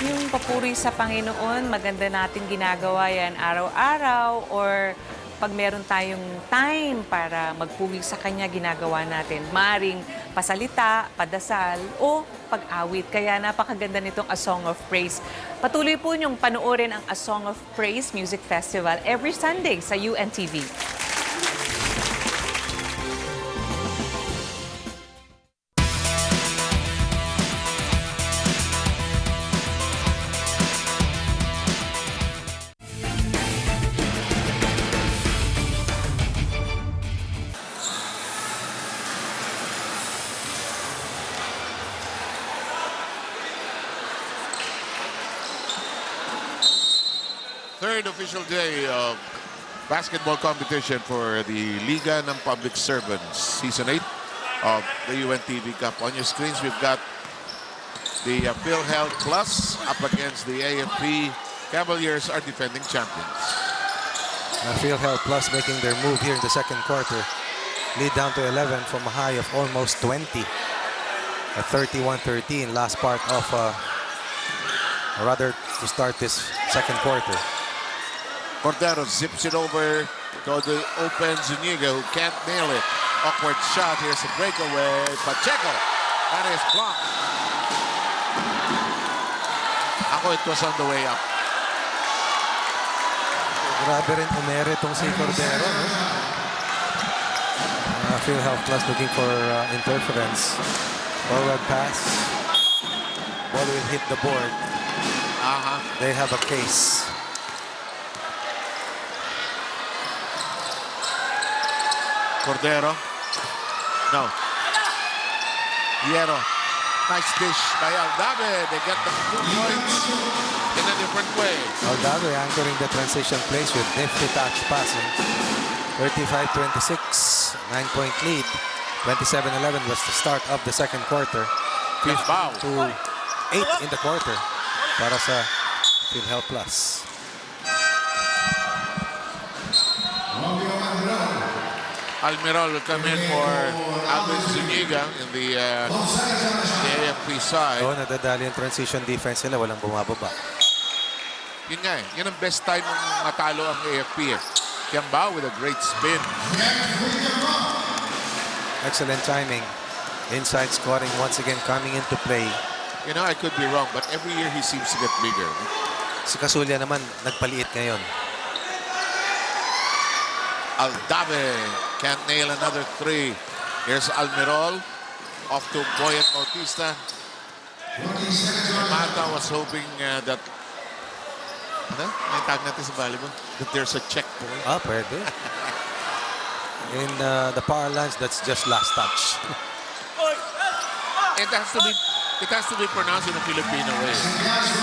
Speaker 11: Yung papuri sa Panginoon, maganda natin ginagawa yan araw-araw or pag meron tayong time para magpuri sa Kanya, ginagawa natin. Maring pasalita, padasal, o pag-awit. Kaya napakaganda nitong A Song of Praise. Patuloy po niyong panoorin ang A Song of Praise Music Festival every Sunday sa UNTV.
Speaker 4: Third official day of basketball competition for the Liga ng Public Servants, Season 8 of the UNTV Cup. On your screens, we've got the PhilHealth Plus up against the AFP. Cavaliers are defending champions.
Speaker 5: PhilHealth Plus making their move here in the second quarter. Lead down to 11 from a high of almost 20. A 31-13 last part of, or rather to start this second quarter.
Speaker 4: Cordero zips it over to the open Zuniga, who can't nail it. Awkward shot. Here's a breakaway. Pacheco. That is blocked. It was on the way up.
Speaker 5: Grabe rin umere itong si Cordero. No? PhilHealth Plus looking for interference. Forward pass. Ball will hit the board. They have a case.
Speaker 4: Cordero. No. Hierro. Nice dish by Aldave. They get the 2 points in a different way.
Speaker 5: Aldave anchoring the transition plays with nifty touch passing. 35-26, 9-point lead. 27-11 was the start of the second quarter. 15 to 8 in the quarter para sa PhilHealth Plus.
Speaker 4: Almiral will come in for Alvin Zuniga in the AFP side.
Speaker 5: So, nadadali yung transition defense nila, walang bumababa.
Speaker 4: Yun nga eh. Yun ang best time ng matalo ang AFP eh. Kiambao with a great spin.
Speaker 5: Excellent timing. Inside scoring once again coming into play.
Speaker 4: You know, I could be wrong, but every year he seems to get bigger.
Speaker 5: Si Casulla naman, nagpaliit ngayon.
Speaker 4: Aldave can't nail another 3. Here's Almirol. Off to Boyet Bautista. Mata was hoping that may tag natin sa volleyball, that there's a checkpoint.
Speaker 5: Pwede. In the power lines, that's just last touch.
Speaker 4: It has to be It has to be pronounced in a Filipino way.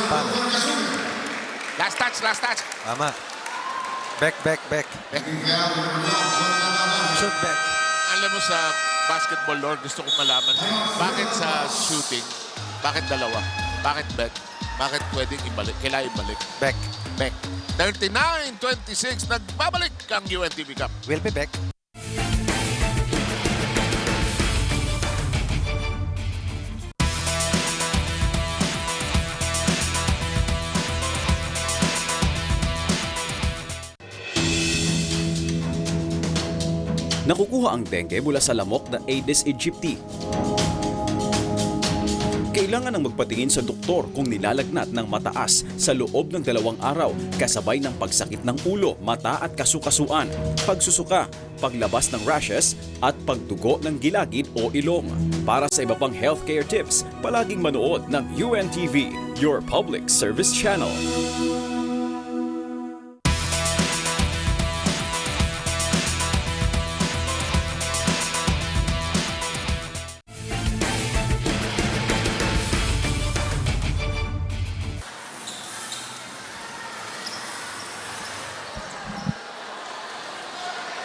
Speaker 5: Paano?
Speaker 4: Last touch, last touch.
Speaker 5: Tama. Back. Shoot back.
Speaker 4: Alam mo sa basketball, Lord, gusto ko malaman, bakit sa shooting, bakit dalawa? Bakit back? Bakit pwedeng ibalik? Kailangan ibalik?
Speaker 5: Back.
Speaker 4: 39-26, nagbabalik ang UNTV Cup.
Speaker 5: We'll be back.
Speaker 8: Nakukuha ang dengue mula sa lamok na Aedes aegypti. Kailangan ng magpatingin sa doktor kung nilalagnat ng mataas sa loob ng 2 araw kasabay ng pagsakit ng ulo, mata at kasukasuan, pagsusuka, paglabas ng rashes at pagdugo ng gilagid o ilong. Para sa iba pang healthcare tips, palaging manood ng UNTV, your public service channel.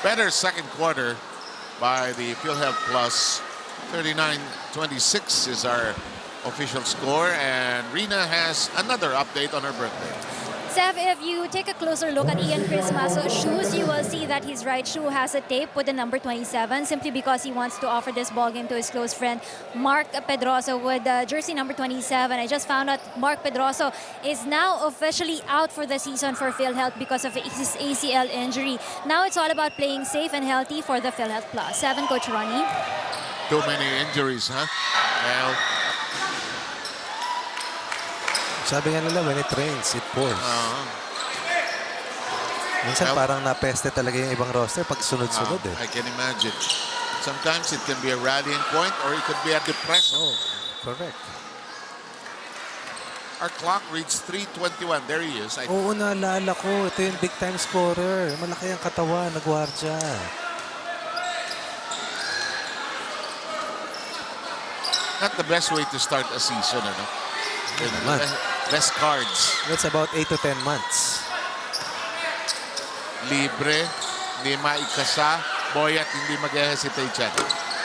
Speaker 4: Better second quarter by the PhilHealth Plus. 39-26 is our official score, and Rina has another update on her birthday.
Speaker 2: Sev, if you take a closer look at Ian Christmas' shoes, you will see that his right shoe has a tape with the number 27 simply because he wants to offer this ball game to his close friend Mark Pedroso with jersey number 27. I just found out Mark Pedroso is now officially out for the season for PhilHealth because of his ACL injury. Now it's all about playing safe and healthy for the PhilHealth Plus. 7, Coach Ronnie.
Speaker 4: Too many injuries, huh? Well,
Speaker 5: Sabi nga nila, when it rains, it pours. Minsan parang napeste talaga yung ibang roster pag sunod-sunod eh.
Speaker 4: I can imagine. Sometimes it can be a rallying point or it could be a depression.
Speaker 5: Oh, correct.
Speaker 4: Our clock reads 3:21. There he is.
Speaker 5: Oo, naalala ko. Ito yung big time scorer. Malaki ang katawan, nagwardya.
Speaker 4: Not the best way to start a season, ano? Less cards.
Speaker 5: That's about 8 to 10 months.
Speaker 4: Libre, hindi maikasa. Boyat, hindi mag-hesitate yan.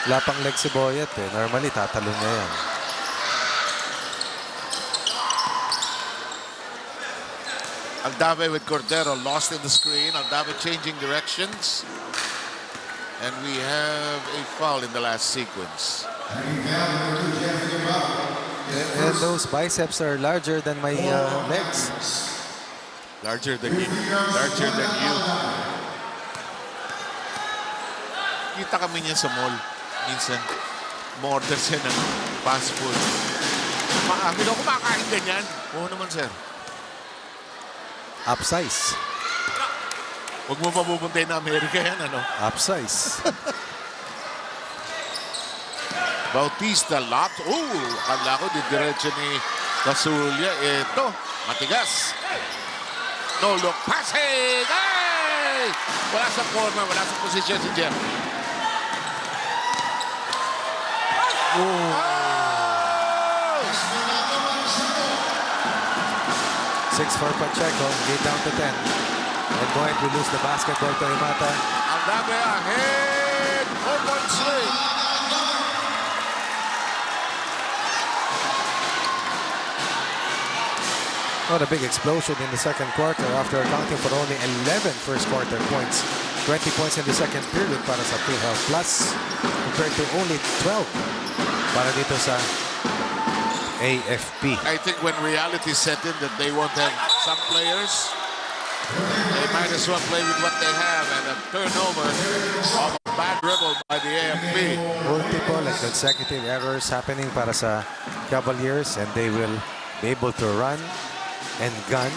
Speaker 5: Wala pang leg si Boyat eh. Normally, tatalon niya yan.
Speaker 4: Aldave with Cordero lost in the screen. Aldave changing directions. And we have a foul in the last sequence.
Speaker 5: And those biceps are larger than my legs.
Speaker 4: Larger than you. Larger than you. Kita kami niya sa mall. Minsan, order siya ng fast food. Hindi ako kumakain ganyan. Oo naman, sir.
Speaker 5: Upsize.
Speaker 4: Huwag mo pa pupuntahin na Amerika yan, ano?
Speaker 5: Upsize.
Speaker 4: Bautista, lot. Akala ko didiretso ni Casulia. Ito, matigas. No look, Pasig! Ay! Wala sa corner, wala sa posisyon si Jeff.
Speaker 5: 6 for Pacheco, lead down to 10. And Boyd will lose the basketball to Imata.
Speaker 4: Aldave ahead, 4-point swing.
Speaker 5: What a big explosion in the second quarter after accounting for only 11 first quarter points. 20 points in the second period para sa PhilHealth Plus compared to only 12 para dito sa AFP.
Speaker 4: I think when reality set in that they won't have some players, they might as well play with what they have, and a turnover of a bad dribble by the AFP.
Speaker 5: Multiple and consecutive errors happening para sa Cavaliers, and they will be able to run and gun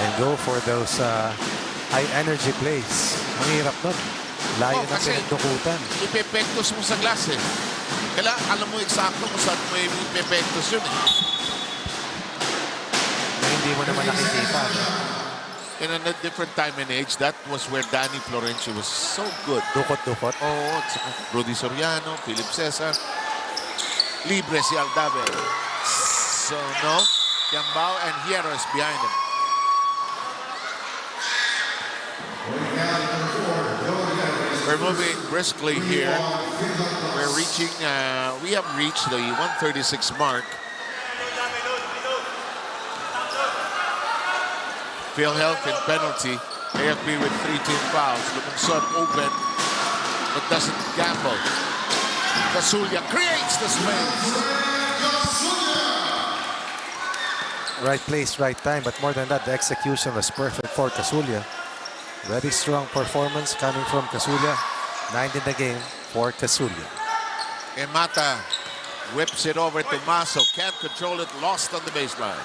Speaker 5: and go for those high energy plays. Ang hirap nun. Layo na pinagdukutan.
Speaker 4: Ipepektos mo sa glass eh. Kailangan alam mo eksakto kung saan mo ipepektos yun eh.
Speaker 5: Na hindi mo naman nakikita. No?
Speaker 4: In a different time and age, that was where Danny Florencio was so good.
Speaker 5: Dukot-dukot.
Speaker 4: Oo, Rudy Soriano, Philip Cesar. Libre si Aldave. So, no. Kiambao and Hierro is behind him. We're moving briskly here. We're reaching, we have reached the 136 mark. PhilHealth in penalty. AFP with 3 team fouls. Lumunsod open, but doesn't gamble. Casulia creates the space.
Speaker 5: Right place, right time, but more than that, the execution was perfect for Casulia. Very strong performance coming from Casulia. 9 in the game for Casulia.
Speaker 4: Emata whips it over to Maso. Can't control it. Lost on the baseline.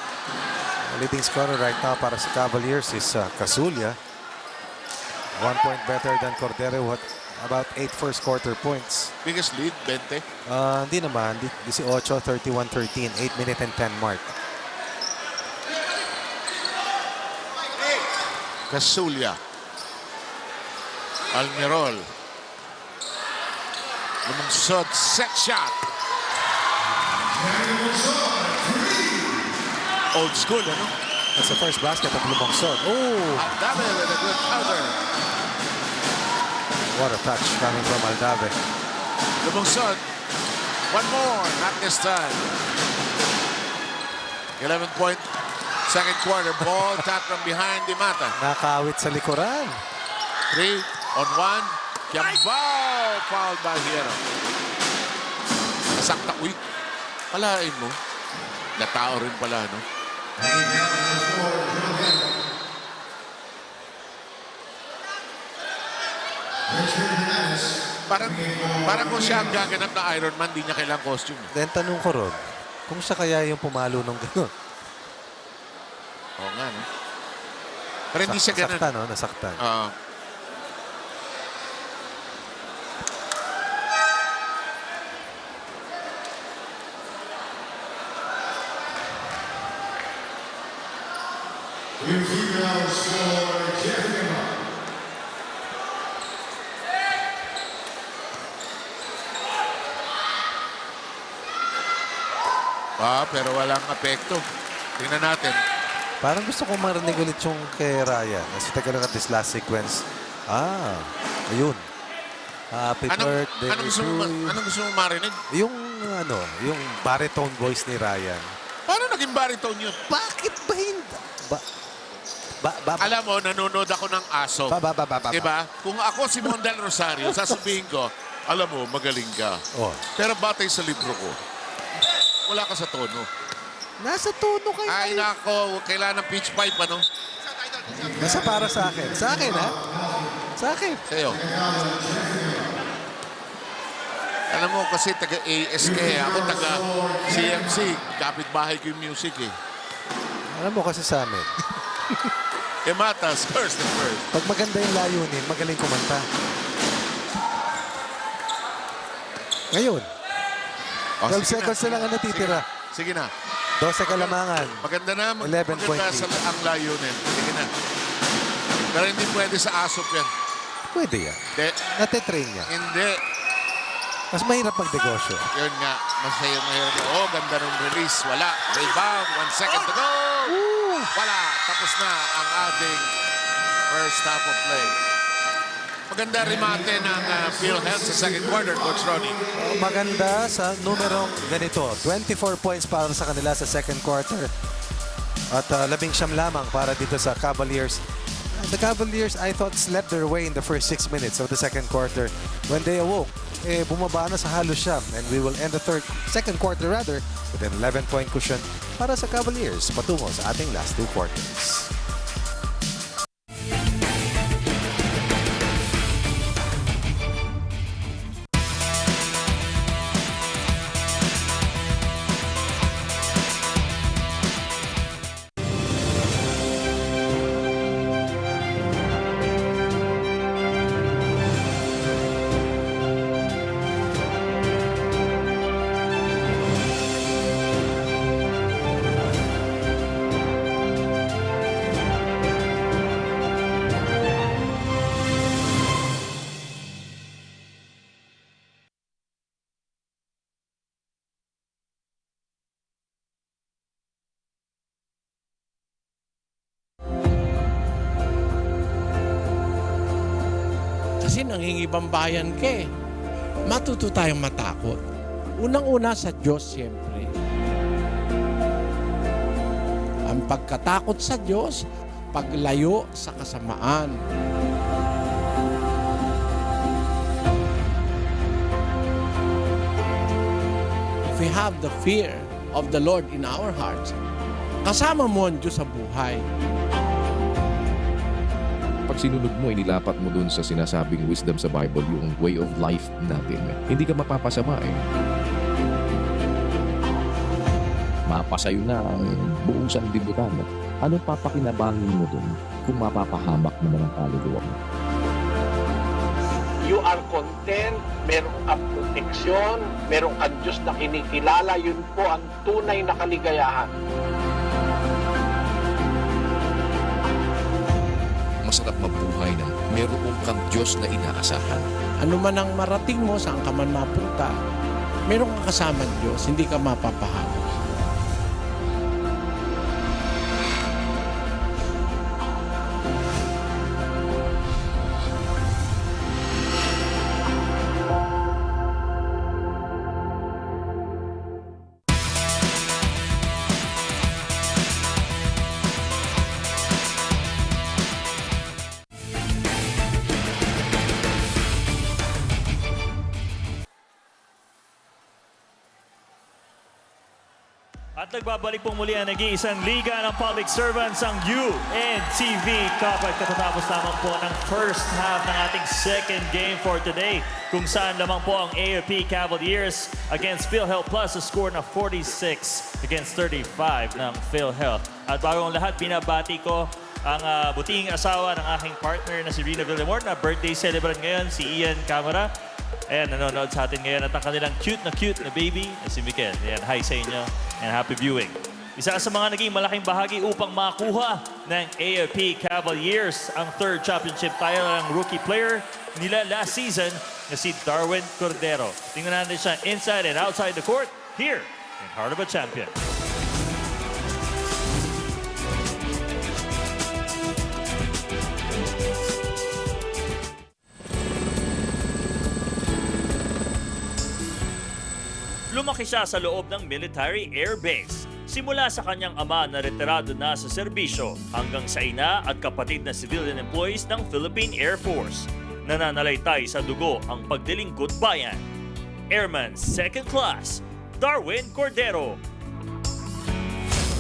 Speaker 5: The leading scorer right now para sa Cavaliers is Casulia. 1 point better than Cordero. What about 8 first quarter points?
Speaker 4: Biggest lead, 20.
Speaker 5: Hindi naman. 18, 31-13. 8 minute and 10 mark.
Speaker 4: Casulia. Almirol. Lumunsod, set shot. Old school, ano?
Speaker 5: That's the first basket of Lumunsod. Oh!
Speaker 4: Aldave with a good counter.
Speaker 5: What a touch coming from Aldave.
Speaker 4: Lumunsod. One more, not this time. 11-point second quarter ball. Tap from behind Dimata.
Speaker 5: Nakawit sa likuran.
Speaker 4: 3 on 1. Kiambao. Fouled by Hierro. Nasakta. Uy. Palain mo. Natao rin pala, no? Parang kung siya ang gaganap na Iron Man, di niya kailangang costume.
Speaker 5: Then tanong ko ron, kung siya kaya yung pumalo nung gano'n.
Speaker 4: Oo nga, no? Pero hindi siya ganun.
Speaker 5: Nasaktan, no? Nasaktan.
Speaker 4: Pero walang apekto. Tingnan natin.
Speaker 5: Parang gusto kong marinig ulit yung kay Ryan. Let's take a look at this last sequence. Ayun. Happy birthday to you.
Speaker 4: Anong gusto mo marinig?
Speaker 5: Yung baritone voice ni Ryan.
Speaker 4: Paano naging baritone yun?
Speaker 5: Bakit ba hindi?
Speaker 4: Alam mo, nanonood ako ng aso. Diba? Kung ako si Mondel Rosario, sasabihin ko, alam mo, magaling ka.
Speaker 5: Oh.
Speaker 4: Pero batay sa libro ko, wala ka sa tono.
Speaker 5: Nasa tono kayo.
Speaker 4: Ay, nako, kailangan ng pitch pipe, ano?
Speaker 5: Nasa para sa akin. Sa akin, ha? Sa akin.
Speaker 4: Sa'yo. Alam mo, kasi taga-ASK, ako taga-CMC. Kapit-bahay ko yung music, eh.
Speaker 5: Alam mo kasi sa amin.
Speaker 4: Ematas, first and first.
Speaker 5: Pag maganda yung layunin, magaling kumanta. Ngayon, 12 seconds na lang ang natitira.
Speaker 4: Sige na.
Speaker 5: 12 kalamangan.
Speaker 4: Maganda na.
Speaker 5: 11 point
Speaker 4: maganda ang layunin. Sige na. Pero hindi pwede sa asop yan.
Speaker 5: Pwede yan. Natitrain niya.
Speaker 4: Hindi.
Speaker 5: Mas mahirap mag-negosyo.
Speaker 4: Yun nga. Mahirap. Oh, ganda ng release. Wala. Rebound. 1 second to go. Wala. Tapos na ang ating first half of play. Maganda remate ng PhilHealth sa second quarter, Coach Ronnie.
Speaker 5: Maganda sa numerong ganito. 24 points para sa kanila sa second quarter. At 19 lamang para dito sa Cavaliers. The Cavaliers, I thought, slept their way in the first 6 minutes of the second quarter. When they awoke, bumaba na sa halos siyam. And we will end the second quarter with an 11-point cushion para sa Cavaliers patungo sa ating last 2 quarters.
Speaker 12: kasi nangingibang bayan ka eh. Matuto tayong matakot. Unang-una sa Diyos, siyempre. Ang pagkatakot sa Diyos, paglayo sa kasamaan. If we have the fear of the Lord in our hearts, kasama mo ang Diyos sa buhay.
Speaker 13: Pag sinunod mo, inilapat mo dun sa sinasabing wisdom sa Bible, yung way of life natin, hindi ka mapapasama eh. Mapasayo na ang buong sanlibutan. Anong papakinabangan mo dun kung mapapahamak naman ang kaluluwa mo?
Speaker 14: You are content, meron kang proteksyon, meron kang Diyos na kinikilala, yun po ang tunay na kaligayahan.
Speaker 13: Masarap mabuhay na meron kang Diyos na inaasahan.
Speaker 12: Ano man ang marating mo, saan ka man mapunta, meron kang kasama Diyos, hindi ka mapapahamak.
Speaker 1: At nagbabalik pong muli ang nag-iisang liga ng public servants, ang UNTV Cup. At katatapos lamang po ng first half ng ating second game for today, kung saan lamang po ang AFP Cavaliers against PhilHealth Plus sa score na 46 against 35 ng PhilHealth. At bago ang lahat, binabati ko ang buting asawa ng aking partner na si Rina Villamor na birthday celebrant ngayon, si Ian Camara. Ayan, nanonood sa atin ngayon at ang kanilang cute na baby na si Mikel. Ayan, hi sa inyo and happy viewing. Isa sa mga naging malaking bahagi upang makuha ng AFP Cavaliers ang third championship title ng rookie player nila last season na si Darwin Cordero. Tingnan natin siya inside and outside the court here in Heart of a Champion. Lumaki siya sa loob ng military air base. Simula sa kanyang ama na retirado na sa serbisyo hanggang sa ina at kapatid na civilian employees ng Philippine Air Force. Nananalaytay sa dugo ang pagdilingkod bayan. Airman Second Class, Darwin Cordero.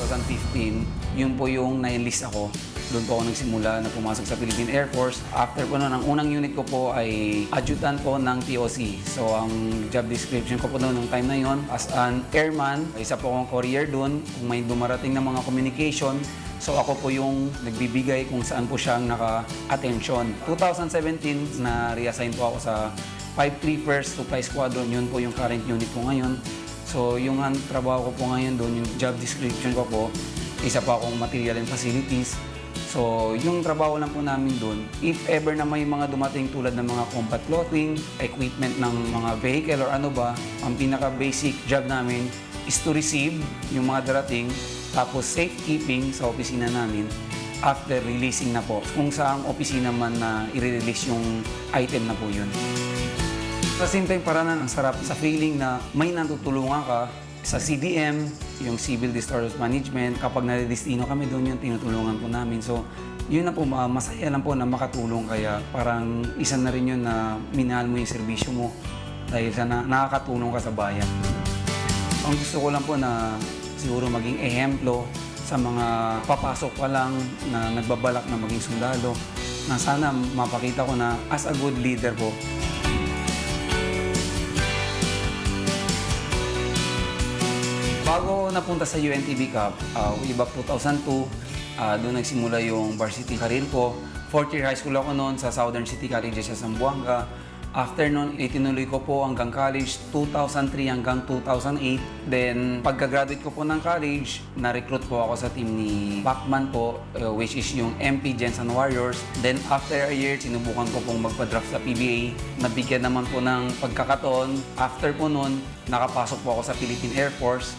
Speaker 15: 2015, yun po yung na-enlist ako. Doon po ako nagsimula na pumasok sa Philippine Air Force. After po noon, ang unang unit ko po ay adjutant po ng TOC. So, ang job description ko po noon nung time na yon as an airman, isa po akong courier doon. Kung may dumarating na mga communication, so ako po yung nagbibigay kung saan po siyang naka-attention. 2017, na-reassign po ako sa 531st Supply Squadron. Yun po yung current unit ko ngayon. So, yung trabaho ko po ngayon doon, yung job description ko po, isa pa akong material and facilities. So, yung trabaho lang po namin doon, if ever na may mga dumating tulad ng mga combat clothing, equipment ng mga vehicle or ano ba, ang pinaka-basic job namin is to receive yung mga darating, tapos safekeeping sa opisina namin after releasing na po. Kung saang opisina man na i-release yung item na po yun. Sa same time, parang ang sarap sa feeling na may natutulungan ka sa CDM, yung Civil Disaster Management. Kapag naredestino kami doon, yung tinutulungan po namin. So, yun na po, masaya lang po na makatulong. Kaya parang isa na rin yun na minahal mo yung serbisyo mo dahil sa nakakatulong ka sa bayan. Ang gusto ko lang po na siguro maging ehemplo sa mga papasok pa lang na nagbabalak na maging sundalo, na sana mapakita ko na as a good leader po. Bago napunta sa UNTV Cup, way back 2002, doon nagsimula yung varsity career ko. Fourth year high school ako noon sa Southern City College sa Zamboanga. After noon, itinuloy ko po hanggang college, 2003 hanggang 2008. Then, pagka-graduate ko po ng college, na-recruit po ako sa team ni Pacman po, which is yung MP Jensen Warriors. Then, after a year, sinubukan ko pong magpa-draft sa PBA. Nabigyan naman po ng pagkakataon. After po noon, nakapasok po ako sa Philippine Air Force.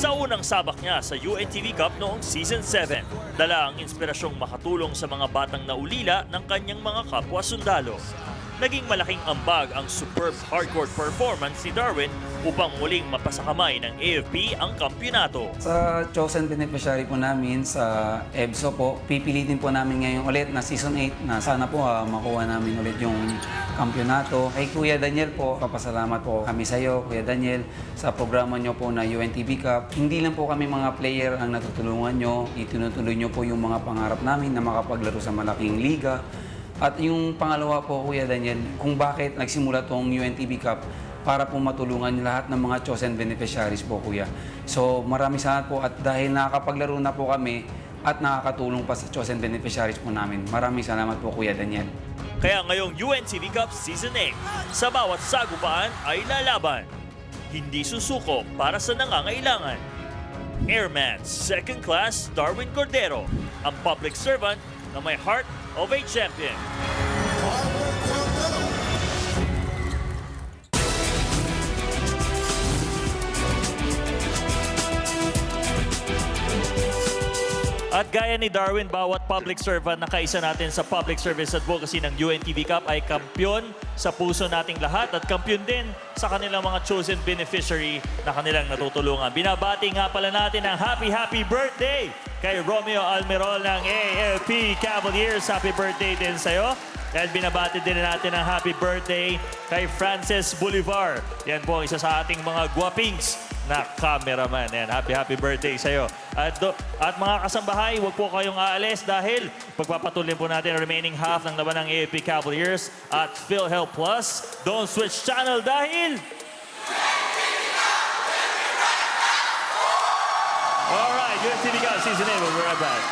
Speaker 1: sa unang sabak niya sa UNTV Cup noong Season 7. Dala ang inspirasyong makatulong sa mga batang naulila ng kanyang mga kapwa-sundalo. Naging malaking ambag ang superb hardcourt performance ni Darwin upang muling mapasakamay ng AFP ang kampyonato.
Speaker 15: Sa chosen beneficiary po namin sa EBSO po, pipilitin po namin ngayon ulit na Season 8 na sana po makuha namin ulit yung kampyonato. Kay Kuya Daniel po, papasalamat po kami sa iyo, Kuya Daniel, sa programa nyo po na UNTV Cup. Hindi lang po kami mga player ang natutulungan nyo, itinutuloy nyo po yung mga pangarap namin na makapaglaro sa malaking liga. At yung pangalawa po, Kuya Daniel, kung bakit nagsimula tong UNTV Cup para po matulungan lahat ng mga chosen beneficiaries po, Kuya. So maraming salamat po at dahil nakakapaglaro na po kami at nakakatulong pa sa chosen beneficiaries po namin. Maraming salamat po, Kuya Daniel.
Speaker 1: Kaya ngayong UNTV Cup Season 8, sa bawat sagupaan ay lalaban. Hindi susuko para sa nangangailangan. Airman Second Class Darwin Cordero, ang public servant na may heart of a champion. At gaya ni Darwin, bawat public servant na kaisa natin sa public service advocacy ng UNTV Cup ay kampyon sa puso nating lahat at kampyon din sa kanilang mga chosen beneficiary na kanilang natutulungan. Binabati nga pala natin ang happy birthday kay Romeo Almirol ng AFP Cavaliers. Happy birthday din sa'yo. At binabati din natin ang happy birthday kay Frances Bolivar. Yan po ang isa sa ating mga guwapings na cameraman. Yan, happy birthday sa'yo. At mga kasambahay, huwag po kayong aalis dahil pagpapatuloy po natin ang remaining half ng laban ng AFP Cavaliers at PhilHealth Plus. Don't switch channel dahil... Alright, UNTV Cup Season 8. We'll be right back.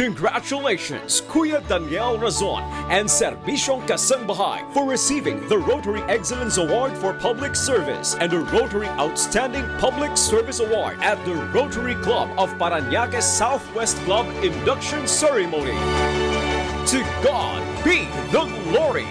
Speaker 9: Congratulations, Kuya Daniel Razon and Servisyong Kasambahay for receiving the Rotary Excellence Award for Public Service and the Rotary Outstanding Public Service Award at the Rotary Club of Parañaque Southwest Club Induction Ceremony. To God be the glory!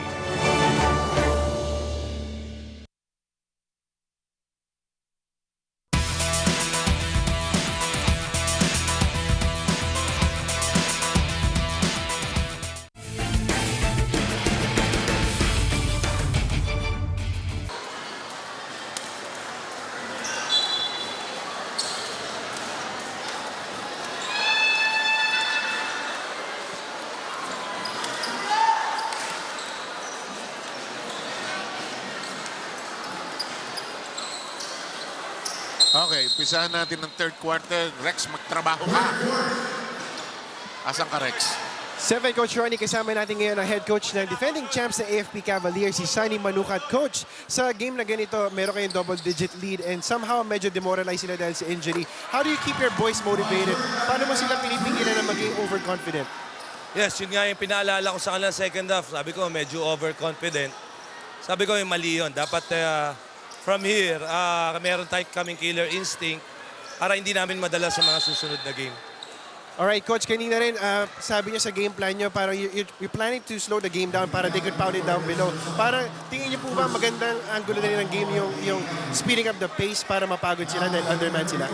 Speaker 4: Okay, pisahan natin ng third quarter. Rex, magtrabaho ka. Asan ka, Rex?
Speaker 7: 7 Coach Ronnie, kasama natin ngayon ang head coach ng defending champs ng AFP Cavaliers, si Sunny Manukat. Coach, sa game na ganito, meron kayong double-digit lead and somehow medyo demoralized sila dahil sa injury. How do you keep your boys motivated? Paano mo sila pinipigilan na maging overconfident?
Speaker 16: Yes, yun nga yung pinaalala ko sa kanila second half. Sabi ko, medyo overconfident. Sabi ko, yung mali yun. Dapat from here, meron kaming killer instinct para hindi namin madala sa mga susunod na game.
Speaker 7: Alright, Coach, kanina rin, sabi niyo sa game plan niyo, para you're planning to slow the game down para they could pound it down below. Para tingin niyo po ba magandang angulo na rin ng game yung speeding up the pace para mapagod sila dahil underman sila?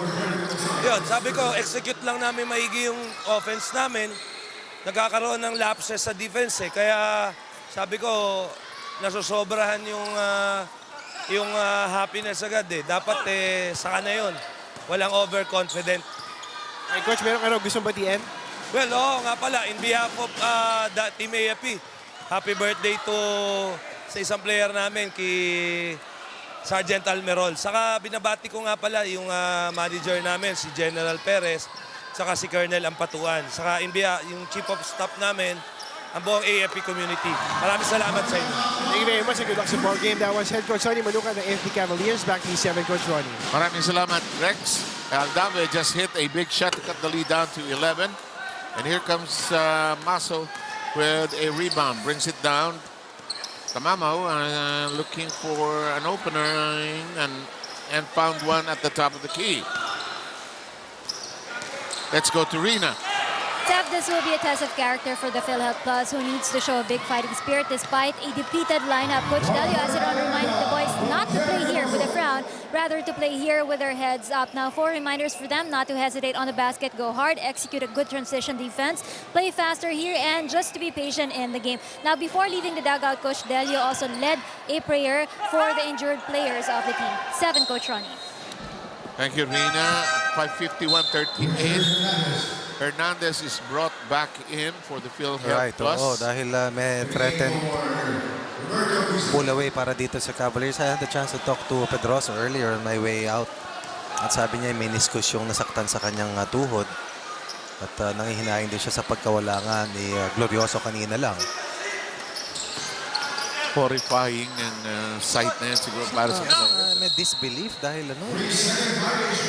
Speaker 16: Yun, sabi ko, execute lang namin maigi yung offense namin. Nagkakaroon ng lapses sa defense eh. Kaya sabi ko, nasosobrahan yung happiness agad eh. Dapat saka na yun. Walang overconfident.
Speaker 7: Ay, Coach, meron ka raw gustong batiin?
Speaker 16: Well, oo nga pala. In behalf of the Team AFP, happy birthday to sa isang player namin, kay Sergeant Almerol. Saka binabati ko nga pala yung manager namin, si General Perez, saka si Colonel Ampatuan. Saka yung Chief of Staff namin, ang buong AFP community. Maraming salamat sa inyo.
Speaker 7: Thank you very much and good luck sa ball game. That was head coach Sonny Manuka ng AFP Cavaliers. Back to you, 7 Coach Ronnie.
Speaker 4: Maraming salamat, Rex. Aldave just hit a big shot to cut the lead down to 11. And here comes Maso with a rebound. Brings it down Tamamaw looking for an opener and found one at the top of the key. Let's go to Rina.
Speaker 2: Steph, this will be a test of character for the PhilHealth Plus, who needs to show a big fighting spirit despite a depleted lineup. Coach Delio Aceron reminded the boys not to play here with a frown, rather to play here with their heads up. Now, 4 reminders for them: not to hesitate on the basket, go hard, execute a good transition defense, play faster here, and just to be patient in the game. Now, before leaving the dugout, Coach Delio also led a prayer for the injured players of the team. 7, Coach Ronnie.
Speaker 4: Thank you, Rina. 5:51-38. Hernandez is brought back in for the PhilHealth
Speaker 5: Right,
Speaker 4: Plus.
Speaker 5: oo, dahil may threatened pull away para dito sa Cavaliers. I had the chance to talk to Pedroso earlier on my way out. At sabi niya, meniscus yung nasaktan sa kanyang tuhod. At nangihinaing din siya sa pagkawala nga ni Glorioso kanina lang.
Speaker 4: Horrifying and sight na yan siguro para sa
Speaker 5: may disbelief dahil ano.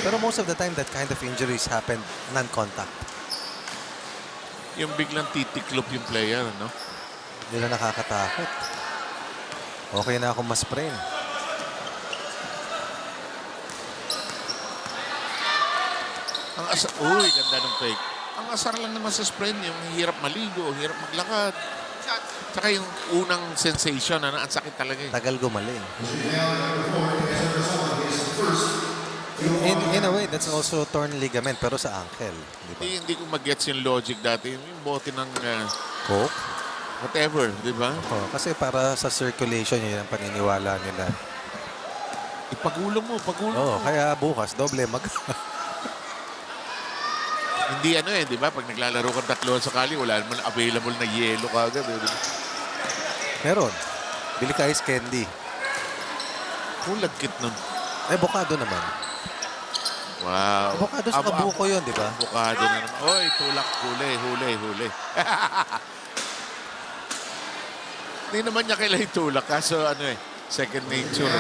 Speaker 5: Pero most of the time, that kind of injuries happen non-contact.
Speaker 4: Yung biglang titiklop yung player, no?
Speaker 5: Hindi na nakakatakot. Okay na ako ma-sprain.
Speaker 4: Uy, ganda ng fake. Ang asar lang naman sa sprain, yung hirap maligo, hirap maglakad. Tsaka yung unang sensation, ang sakit talaga eh.
Speaker 5: Tagal gumaling. In a way, that's also torn ligament pero sa ankle. Diba?
Speaker 4: Hindi ko mag-gets yung logic dati. Yung bote ng
Speaker 5: Coke?
Speaker 4: Whatever, di ba?
Speaker 5: Kasi para sa circulation, yun ang paniniwala nila.
Speaker 4: Ipagulong mo, pagulong mo.
Speaker 5: Kaya bukas, doble mag...
Speaker 4: Hindi ano di ba? Pag naglalaro kang tatlo sakali, wala naman available na yelo kagad.
Speaker 5: Meron. Bili ka ice candy.
Speaker 4: Lagkit nun.
Speaker 5: Bukado naman.
Speaker 4: Wow.
Speaker 5: Bukado sa kabuko yun, di ba?
Speaker 4: Bukado na naman. Oy, tulak, huli. Hindi naman niya kailangan tulak. Kaso second nature.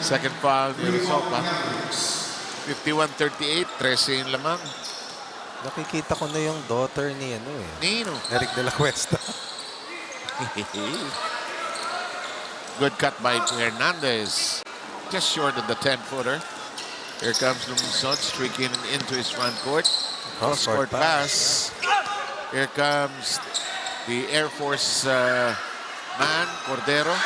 Speaker 4: Second foul ni Rosopa. 51-38, 13 lamang.
Speaker 5: Nakikita ko na yung daughter ni
Speaker 4: Nino.
Speaker 5: Eric de la Cuesta.
Speaker 4: Good cut by Hernandez. Just short of the 10-footer. Here comes Lumusod streaking into his front court. Cross-court pass. Here comes the Air Force man, Cordero.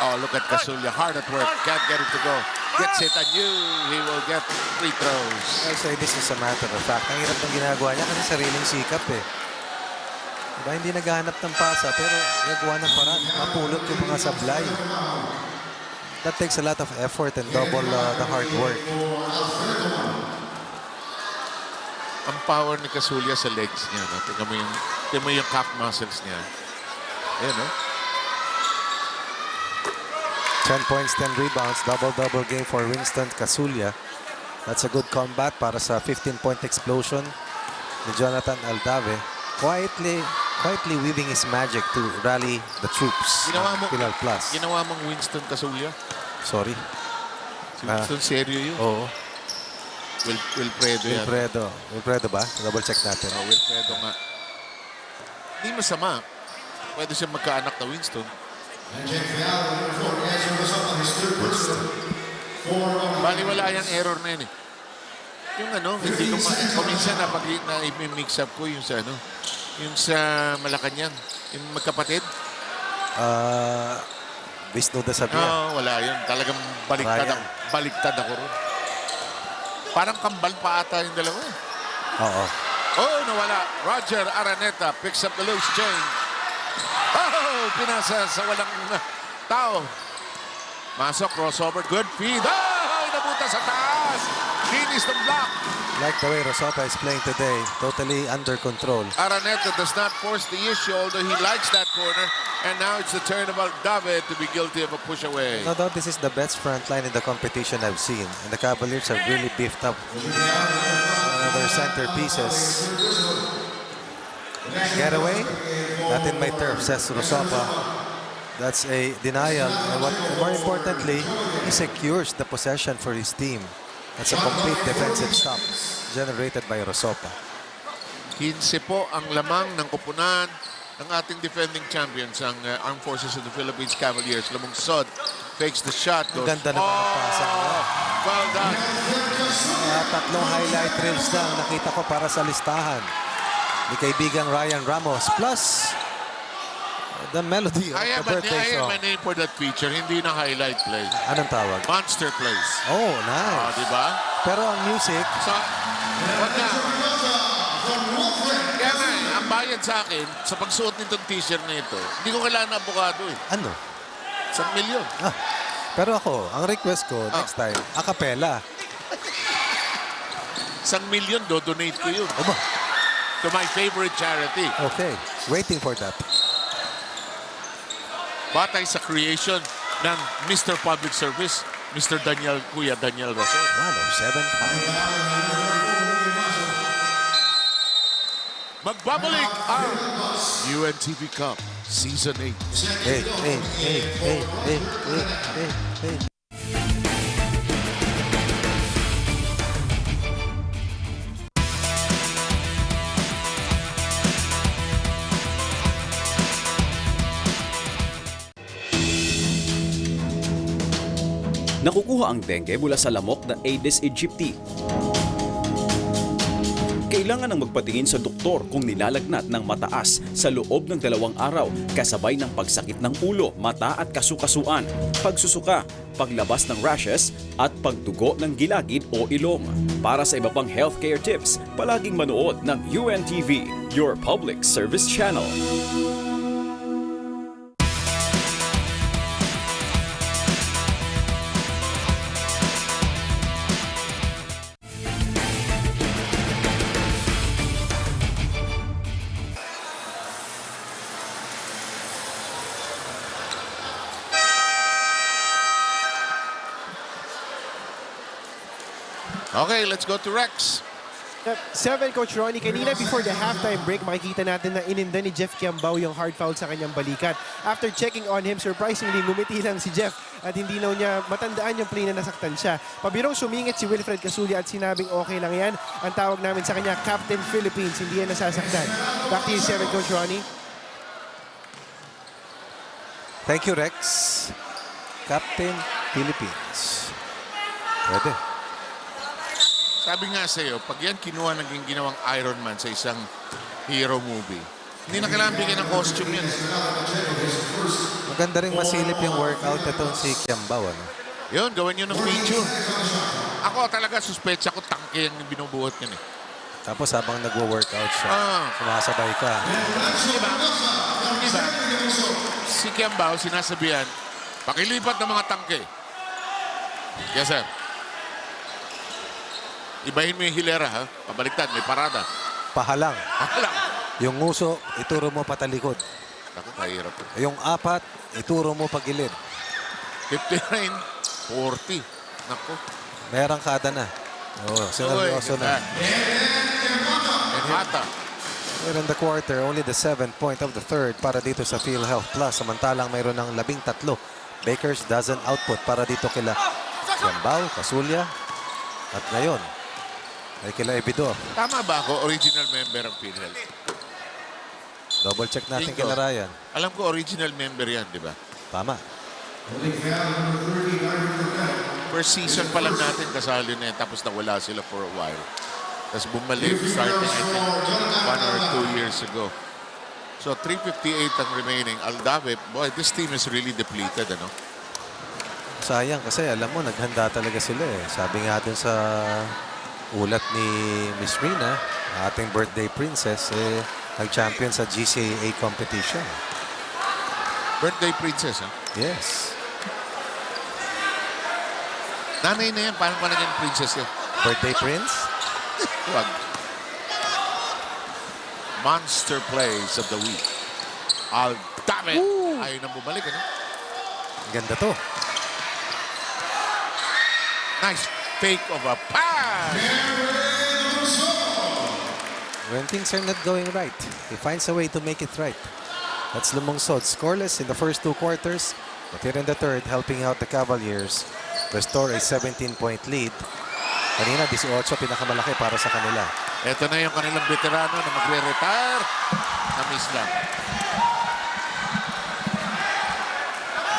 Speaker 4: Oh, look at Casulla. Hard at work. Can't get it to go. Gets it, and he will get free throws.
Speaker 5: I say this is a matter of fact. Ang hirap ng ginagawa niya kasi sariling sikap eh. Diba, hindi naghahanap ng pasa pero nagawa ng paraan. Mapulot yung mga sablay. That takes a lot of effort and double the hard work.
Speaker 4: Ang power ni Casulla sa legs niya. No? Tingnan mo yung calf muscles niya. Ayan, no?
Speaker 5: 10 points, 10 rebounds, double-double game for Winston Casulla. That's a good combat para sa 15-point explosion ni Jonathan Aldave. Quietly weaving his magic to rally the troops. PhilHealth Plus.
Speaker 4: Ginawa mong Winston Casulla?
Speaker 5: Sorry.
Speaker 4: Si Winston, seryo yun?
Speaker 5: Oo.
Speaker 4: Wilfredo yan.
Speaker 5: Wilfredo ba? Double check natin.
Speaker 4: Wilfredo nga. Hindi masama. Pwede siya magkaanak na Winston. Baliwala yung error na yun eh. Yung hindi ko kuminsan na pag i-mix up ko yung sa yung sa Malacanang, yung magkapatid.
Speaker 5: Bisno da sabi.
Speaker 4: Wala yun. Talagang baliktad ako ron. Parang kambal pa ata yung dalawa eh.
Speaker 5: Oo.
Speaker 4: Oh, nawala. Roger Araneta picks up the loose change. Pinasa sa walang tao. Masok, crossover, good feed. Nabuta sa taas. Linis ng block.
Speaker 5: Like the way Rosopa is playing today, totally under control.
Speaker 4: Araneta does not force the issue, although he likes that corner. And now it's the turn of Aldave to be guilty of a push away.
Speaker 5: No doubt this is the best front line in the competition I've seen. And the Cavaliers have really beefed up their centerpieces. Getaway? Not in my turf, says Rosopa. That's a denial. And more importantly, he secures the possession for his team. That's a complete defensive stop generated by Rosopa.
Speaker 4: 15 po ang lamang ng kupunan ng ating defending champions, ang Armed Forces of the Philippines Cavaliers. Lumungsod, fakes the shot.
Speaker 5: Ang ganda ng mga pasa niya.
Speaker 4: Well done.
Speaker 5: Tatlong highlight reels na ang nakita ko para sa listahan ni kaibigang Ryan Ramos. Plus, the melody of the birthday song.
Speaker 4: I have a name for that feature, hindi na highlight plays.
Speaker 5: Anong tawag?
Speaker 4: Monster plays.
Speaker 5: Oh, nice.
Speaker 4: Diba?
Speaker 5: Pero ang music...
Speaker 4: Wag na. Kaya nga, ang bayad sa akin, sa pagsuot nitong t-shirt na ito, hindi ko kailangan na abogado eh.
Speaker 5: Ano?
Speaker 4: 1,000,000.
Speaker 5: Pero ako, ang request ko next time, a cappella.
Speaker 4: 1,000,000, do-donate ko yun. To my favorite charity.
Speaker 5: Okay, waiting for that.
Speaker 4: Batay sa creation ng Mr. Public Service, Mr. Kuya Daniel Rason.
Speaker 5: 107.5.
Speaker 4: Magbabalik ang UNTV Cup Season 8.
Speaker 5: Hey.
Speaker 8: Nakukuha ang dengue mula sa lamok na Aedes aegypti. Kailangan ng magpatingin sa doktor kung nilalagnat ng mataas sa loob ng 2 araw kasabay ng pagsakit ng ulo, mata at kasukasuan, pagsusuka, paglabas ng rashes at pagdugo ng gilagid o ilong. Para sa iba pang healthcare tips, palaging manood ng UNTV, your public service channel.
Speaker 4: Okay, let's go to Rex.
Speaker 7: 7, Coach Ronnie. Kanina before the halftime break, makikita natin na ininda ni Jeff Kiambao yung hard foul sa kanyang balikat. After checking on him, surprisingly, ngumiti lang si Jeff at hindi na niya matandaan yung play na nasaktan siya. Pabirong sumingit si Wilfred Casulia at sinabing okay lang yan. Ang tawag namin sa kanya, Captain Philippines. Hindi yan nasasaktan. Back to you, 7, Coach Ronnie.
Speaker 5: Thank you, Rex. Captain Philippines. Pwede.
Speaker 4: Sabi nga sa iyo, pag yan kinuha naging ginawang Iron Man sa isang hero movie, hindi na kailangan bigyan ng costume yan.
Speaker 5: Maganda rin masilip yung workout itong si Kiambao. Ano?
Speaker 4: Yun, gawin nyo ng feature. Ako talaga, suspetsa ko, tangke yung binubuhat yun eh.
Speaker 5: Tapos habang nagwo-workout siya, sumasabay ka.
Speaker 4: Diba? Si Kiambao, sinasabihan, pakilipat ng mga tangke. Yes, sir. Ibahin mo yung hilera, ha? Pabaliktad, may parada.
Speaker 5: Pahalang.
Speaker 4: Pahalang.
Speaker 5: Yung nguso, ituro mo patalikod.
Speaker 4: Ako, kahirap.
Speaker 5: Yung 4, ituro mo pagilid.
Speaker 4: 59, 40. Naku.
Speaker 5: May arangkada na. Sineryoso na.
Speaker 4: Mata.
Speaker 5: Here in the quarter, only the 7th point of the third para dito sa PhilHealth Plus. Samantalang mayroon ng 13 Baker's dozen output para dito kila Kiambao, Casulia, at ngayon ay kila Ebido.
Speaker 4: Tama ba ako? Original member ng PhilHealth.
Speaker 5: Double check natin kila Ryan.
Speaker 4: Alam ko original member yan, di ba?
Speaker 5: Tama.
Speaker 4: First season pa lang natin kasali na yan, tapos nawala sila for a while. Tapos bumalik starting I think 1 or 2 years ago. So 358 ang remaining. Aldave, boy, this team is really depleted, ano?
Speaker 5: Sayang kasi alam mo, naghanda talaga sila eh. Sabi nga dun sa ulat ni Miss Rina, ating birthday princess, eh, nag-champion sa GCAA competition.
Speaker 4: Birthday princess, ha?
Speaker 5: Yes.
Speaker 4: Nanay na yan, paano pa naging princess yan?
Speaker 5: Birthday prince?
Speaker 4: Wag. Monster plays of the week. Aldave! Ayaw nang bumalik, ano?
Speaker 5: Ganda to.
Speaker 4: Nice fake of a pass.
Speaker 5: When things are not going right, he finds a way to make it right. That's Lumungsod, scoreless in the first 2 quarters, but here in the third, helping out the Cavaliers restore a 17-point lead. Kanina, 18, pinakamalaki para sa kanila.
Speaker 4: Ito na yung kanilang veterano na magre-retire. Na-miss lang.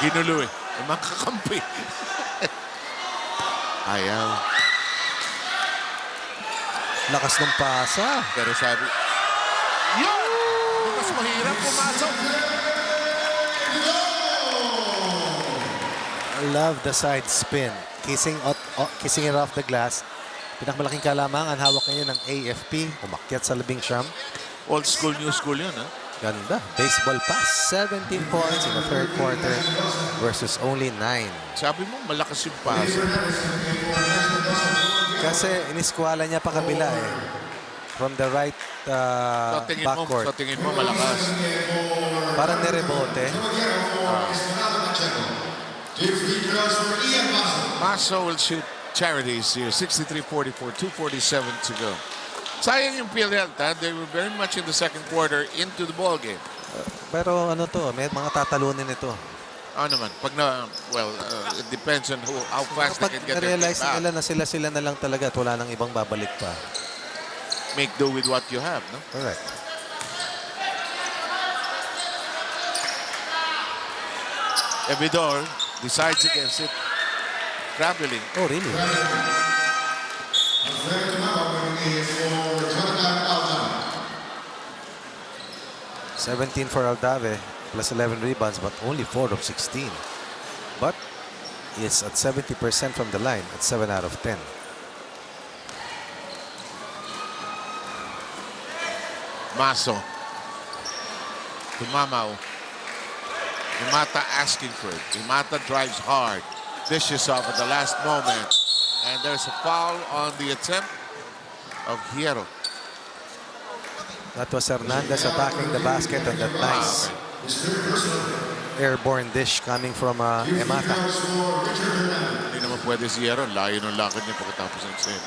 Speaker 4: Ginulo eh. Yung mga kakampi. Ayaw.
Speaker 5: Lakas ng pasa.
Speaker 4: Pero sabi, yun! Mas mahirap pumasok.
Speaker 5: I love the side spin. Kissing it off the glass. Pinakamalaking kalamangan, hawak ngayon ng AFP. Umakyat sa 11.
Speaker 4: Old school, new school yun, ha?
Speaker 5: Ganda. Baseball pass. 17 points in the third quarter versus only 9.
Speaker 4: Sabi mo, malakas yung pass.
Speaker 5: Kasi iniskwala niya pa kabila eh. From the right backcourt.
Speaker 4: So tingin mo malakas.
Speaker 5: Parang nirebote.
Speaker 4: Maso will shoot charities here. 63-44, 2:47 to go. Sayang yung PhilHealth, ha? They were very much in the second quarter into the ball game.
Speaker 5: Pero ano to, may mga tatalunin ito.
Speaker 4: Ano naman, pag na, well, it depends on how fast they can get their
Speaker 5: realize
Speaker 4: kick back.
Speaker 5: nila na sila na lang talaga at wala nang ibang babalik pa.
Speaker 4: Make do with what you have, no?
Speaker 5: Correct.
Speaker 4: Evidor decides against it. Traveling.
Speaker 5: Oh, really? 17 for Aldave, plus 11 rebounds, but only 4 of 16. But it's at 70% from the line at 7 out of 10.
Speaker 4: Maso. To Mamao. Imata asking for it. Imata drives hard. Dishes off at the last moment. And there's a foul on the attempt of Hierro.
Speaker 5: That was Hernandez attacking the basket and that nice airborne dish coming from Emata.
Speaker 4: Hindi naman pwede si Hierro. Layo ng lakad niya pagkatapos ng save.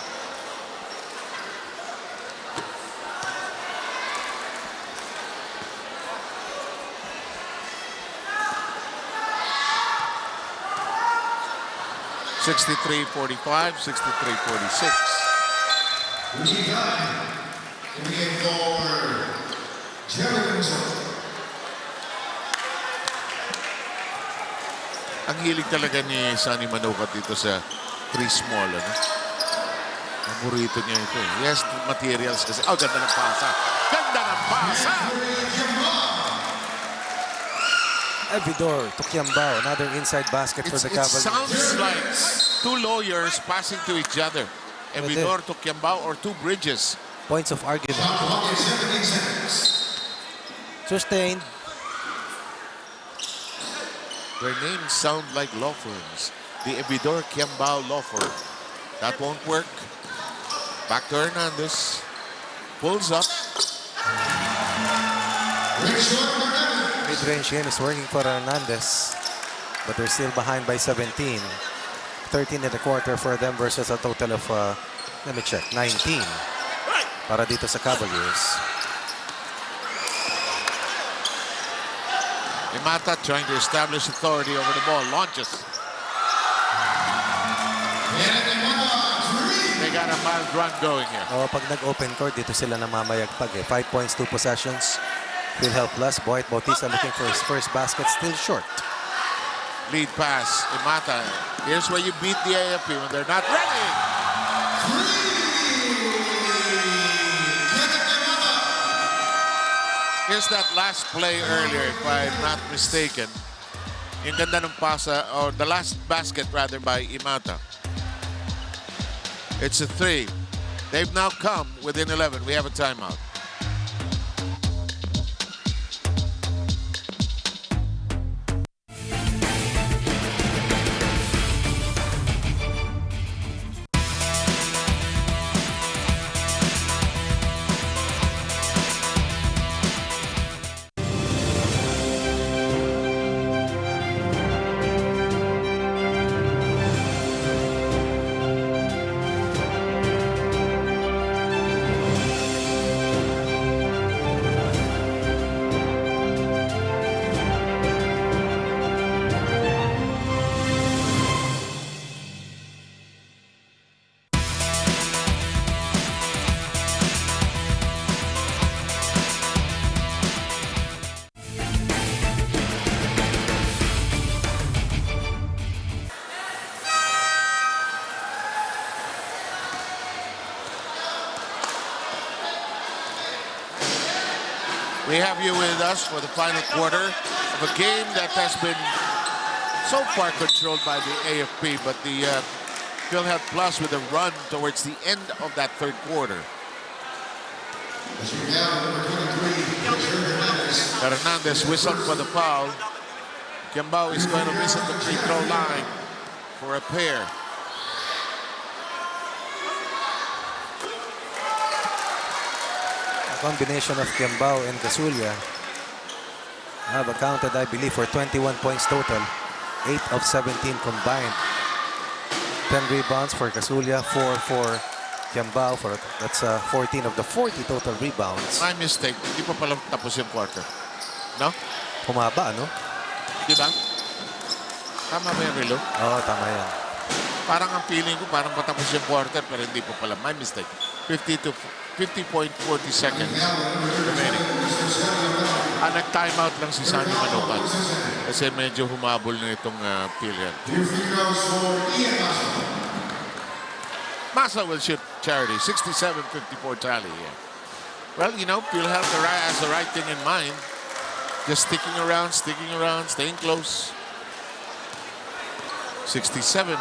Speaker 4: (63-45, 63-46). Ang hilig talaga ni Sonny Manukat dito sa 3 small. Ano? Paborito niya ito. Yes, materials kasi. Oh, ganda ng pasa. Ganda ng pasa!
Speaker 5: Evidor to Kiambao, another inside basket for the
Speaker 4: It
Speaker 5: Cavaliers.
Speaker 4: sounds like 2 lawyers passing to each other. Evidor to Kiambao or 2 bridges.
Speaker 5: Points of argument. Sustained.
Speaker 4: Their names sound like law firms. The Evidor Kiambao law firm. That won't work. Back to Hernandez. Pulls up.
Speaker 5: Mid-range game is working for Hernandez, but they're still behind by 17. 13 in the quarter for them versus a total of, let me check, 19 para dito sa Cavaliers.
Speaker 4: Imata trying to establish authority over the ball. Launches. They got a mild run going here.
Speaker 5: Oh, pag nag-open court, dito sila namamayagpag eh. 5 points, 2 possessions. PhilHealth plus. Boyd Bautista looking for his first basket, still short.
Speaker 4: Lead pass. Imata. Here's where you beat the AFP when they're not ready. Here's that last play earlier, if I'm not mistaken. Yung ganda ng pasa, or the last basket rather, by Imata. It's a 3. They've now come within 11. We have a timeout. have you with us for the final quarter of a game that has been so far controlled by the AFP, but the PhilHealth Plus with a run towards the end of that third quarter. Hernandez whistled for the foul. Kiambao is going to visit the free throw line for a pair.
Speaker 5: A combination of Kiambao and Casulla have accounted, I believe, for 21 points total. 8 of 17 combined. 10 rebounds for Casulla, 4 for Kiambao. That's 14 of the 40 total rebounds.
Speaker 4: My mistake. Hindi pa pala tapos yung quarter. No?
Speaker 5: Humaba, no?
Speaker 4: Di ba? Tama ba yung relo?
Speaker 5: Oo, tama yan.
Speaker 4: Parang ang feeling ko, parang patapos yung quarter, pero hindi pa pala. My mistake. 50.40 seconds remaining. Nag-timeout lang si Sunny Manukan. Kasi medyo humabol na itong PhilHealth. Massa will shoot, Charity. 67-54 tally here. Well, you know, PhilHealth has the right thing in mind. Just sticking around, staying close. 67-55.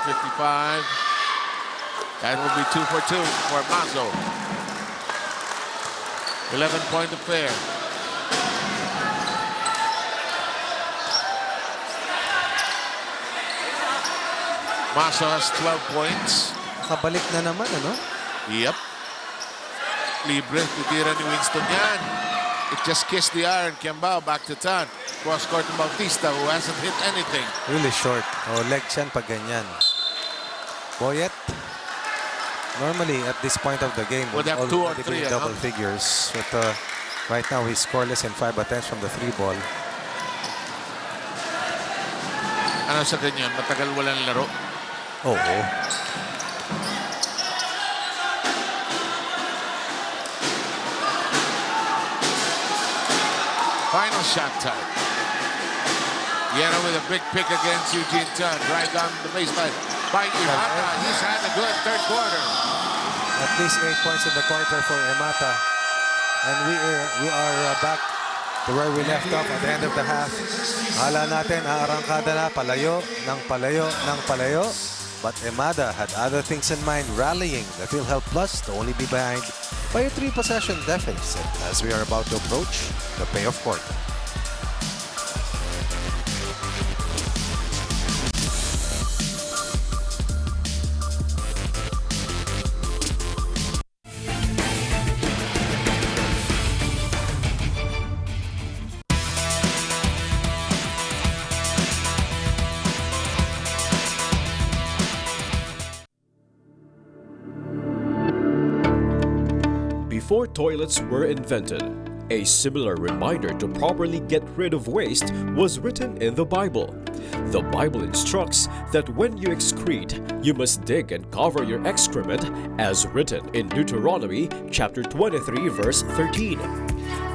Speaker 4: That will be 2 for 2 for Mazo. 11-point affair. Mazo has 12 points.
Speaker 5: Kabalik na naman, ano?
Speaker 4: Yep. Libre, titira ni Winston yan. It just kissed the iron. Kiambao back to Tan. Cross court to Bautista, who hasn't hit anything.
Speaker 5: Really short. Leg yan pag ganyan. Boyet, normally at this point of the game,
Speaker 4: would have 2 or 3
Speaker 5: double figures. But right now he's scoreless in 5 attempts from the 3 ball.
Speaker 4: Ano sa ganyan? Matagal walang laro?
Speaker 5: Oo.
Speaker 4: Final shot time. Yeno with a big pick against Eugene Tan. Right down the baseline by Imata. He's had a good third quarter.
Speaker 5: At least 8 points in the quarter for Imata. And we are back to where we left off at the end of the half. Hala natin, aarangkada na, palayo, ng palayo. But Imata had other things in mind, rallying the PhilHealth Plus to only be behind by a 3-possession deficit as we are about to approach the payoff quarter.
Speaker 9: Before toilets were invented, a similar reminder to properly get rid of waste was written in the Bible. The Bible instructs that when you excrete, you must dig and cover your excrement, as written in Deuteronomy chapter 23, verse 13.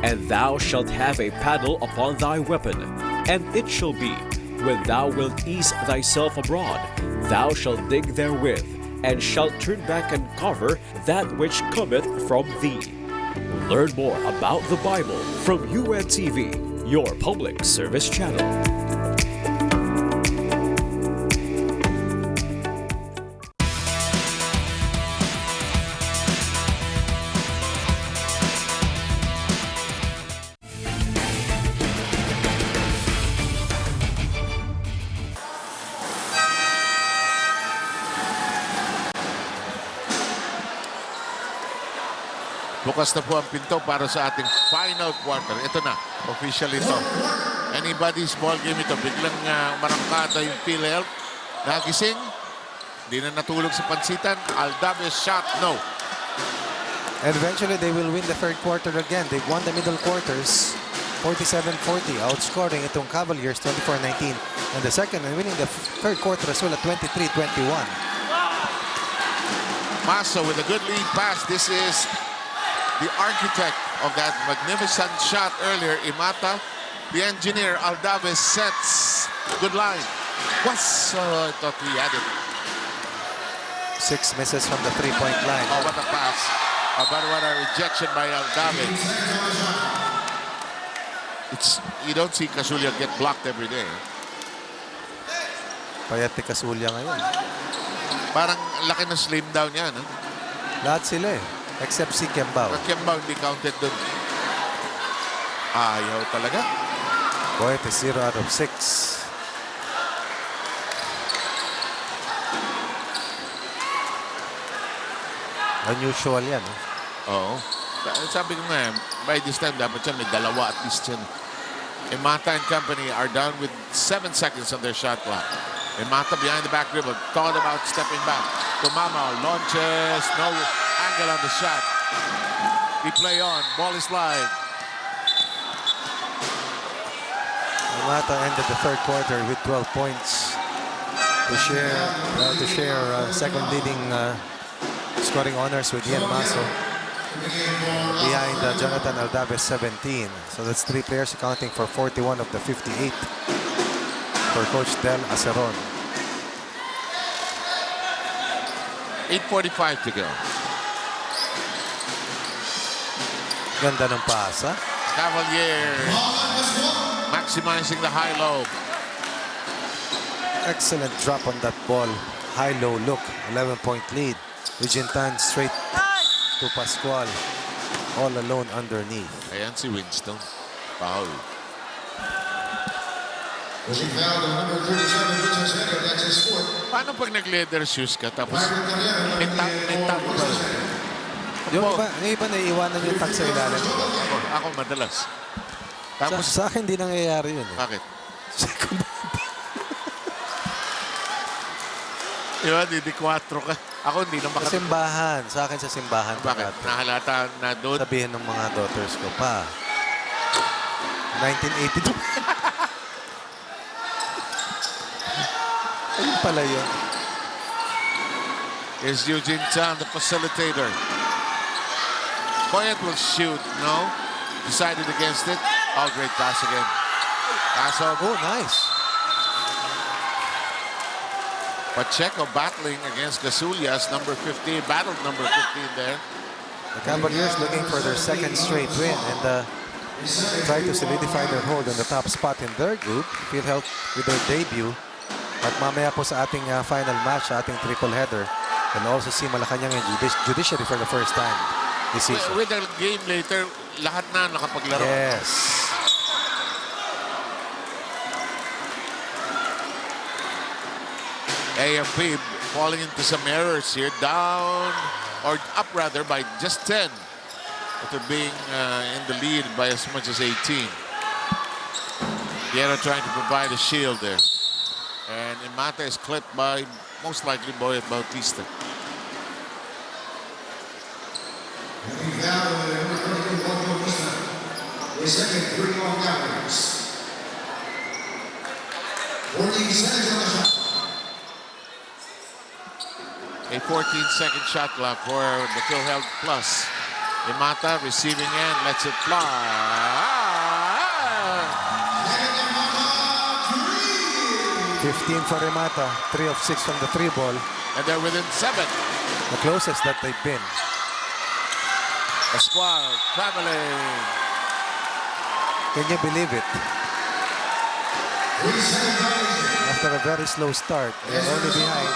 Speaker 9: And thou shalt have a paddle upon thy weapon, and it shall be, when thou wilt ease thyself abroad, thou shalt dig therewith, and shalt turn back and cover that which cometh from thee. Learn more about the Bible from UNTV, your public service channel.
Speaker 4: Bukas na po ang pinto para sa ating final quarter. Ito na, official ito. Anybody's ball game ito. Biglang marangkada yung PhilHealth. Nagising, di na natulog sa pansitan. Aldaves shot, no.
Speaker 5: And eventually they will win the third quarter again. They've won the middle quarters 47-40, outscoring itong Cavaliers 24-19. And the second and winning the third quarter as well at 23-21.
Speaker 4: Massa with a good lead pass. This is the architect of that magnificent shot earlier, Imata. The engineer, Aldaves, sets. Good line. I thought he had it.
Speaker 5: 6 misses from the three-point line.
Speaker 4: Oh, what a pass. What a rejection by Aldaves. You don't see Casulia get blocked every day.
Speaker 5: Payat ni Casulia ngayon.
Speaker 4: Parang laki na slim down yan. Huh?
Speaker 5: Lahat sila eh. Except si Kembao.
Speaker 4: Kembao hindi counted dun. Ayaw talaga.
Speaker 5: Boy, it is 0 out of 6. Unusual yan.
Speaker 4: Oo. Sabi ko nga, by this time, dapat siya may dalawa at least yan. Imata and company are down with 7 seconds on their shot clock. Imata behind the back dribble, thought about stepping back. Tumama launches, no angle on the shot. We play on, ball is live.
Speaker 5: Imata ended the third quarter with 12 points to share second leading scoring honors with Ian Maso. Behind Jonathan Aldaves, 17. So that's 3 players accounting for 41 of the 58 for Coach Del Aceron.
Speaker 4: 8:45 to go.
Speaker 5: Ganda ng pasa.
Speaker 4: Cavaliers maximizing the high-low.
Speaker 5: Excellent drop on that ball. High-low look. 11-point lead. Vigintan straight to Pascual. All alone underneath.
Speaker 4: Ayan si Winston. Foul. Paano pag nag-leather shoes ka tapos may tap ba?
Speaker 5: Yung iba naiiwanan yung tag sa ilalim.
Speaker 4: Ako madalas. Tapos
Speaker 5: Sa akin di nangyayari yun.
Speaker 4: Bakit? Diba, di 4 ka. Ako hindi na
Speaker 5: Sa simbahan. Sa akin sa simbahan.
Speaker 4: Bakit? Nahalata na doon?
Speaker 5: Sabihin ng mga daughters ko pa. 1982. Ayun pala yun.
Speaker 4: Here's Eugene Tan, the facilitator. Boyet will shoot. No. Decided against it. Oh, great pass again. Pass off.
Speaker 5: Oh, nice.
Speaker 4: Pacheco battling against Casulias, number 15. Battled number 15 there.
Speaker 5: The Cavaliers looking for their second straight win and try to solidify their hold on the top spot in their group. PhilHealth with their debut. At mamaya po sa ating final match, sa ating triple header, we'll also see Malacanang and Judiciary for the first time this season.
Speaker 4: With the game later, lahat na nakapaglaro.
Speaker 5: Yes.
Speaker 4: AFP falling into some errors here. Down, or up rather, by just 10. After being in the lead by as much as 18. Piero trying to provide a shield there. And Imata is clipped by, most likely, Boyet Bautista.
Speaker 17: The second free ball Cavaliers. 14 seconds on the shot.
Speaker 4: A 14-second shot clock for the PhilHealth Plus. Imata receiving end, lets it fly.
Speaker 5: 15 for Imata, 3 of 6 from the 3 ball.
Speaker 4: And they're within 7.
Speaker 5: The closest that they've been.
Speaker 4: Pascual traveling.
Speaker 5: Can you believe it? After a very slow start, they're only behind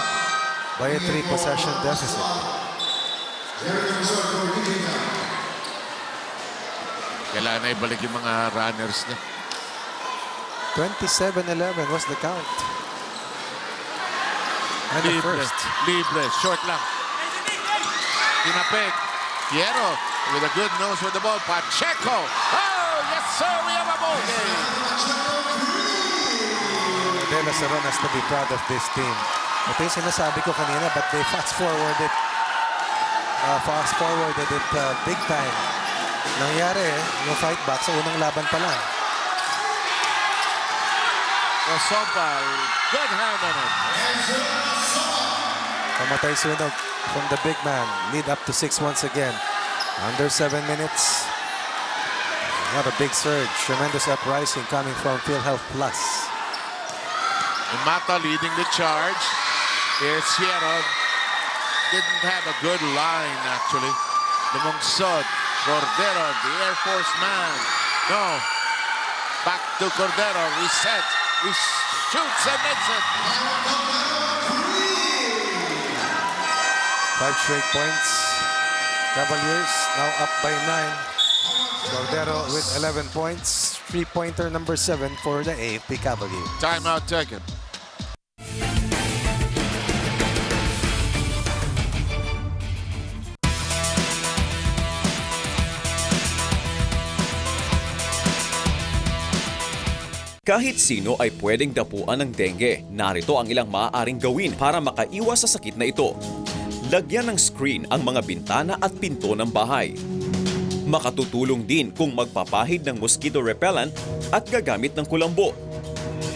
Speaker 5: by a 3-possession deficit.
Speaker 4: Kailangan na ibalik yung mga runners niya.
Speaker 5: 27-11 was the count. And the first.
Speaker 4: Libre, short lang. Tinapik. Piero with a good nose with the ball. Pacheco. Oh, yes sir, we have a ball game.
Speaker 5: De La Saron has to be proud of this team. Ito yung sinasabi ko kanina, but they fast-forwarded it big time. Nangyari yung fight back sa unang laban pa lang.
Speaker 4: Rosopal, good hand on it.
Speaker 5: Pamatay sunog from the big man. Lead up to 6 once again. Under 7 minutes. What a big surge. Tremendous uprising coming from PhilHealth Plus.
Speaker 4: Imata leading the charge. Here's Sierra. Didn't have a good line, actually. Lumungsod. Cordero, the Air Force man. No. Back to Cordero. Reset. Shoots and makes it.
Speaker 5: 5 straight points. Cavaliers now up by 9. Cordero with 11 points. 3-pointer number 7 for the AFP Cavaliers.
Speaker 4: Timeout taken.
Speaker 8: Kahit sino ay pwedeng dapuan ng dengue. Narito ang ilang maaaring gawin para makaiwas sa sakit na ito. Lagyan ng screen ang mga bintana at pinto ng bahay. Makatutulong din kung magpapahid ng mosquito repellent at gagamit ng kulambo.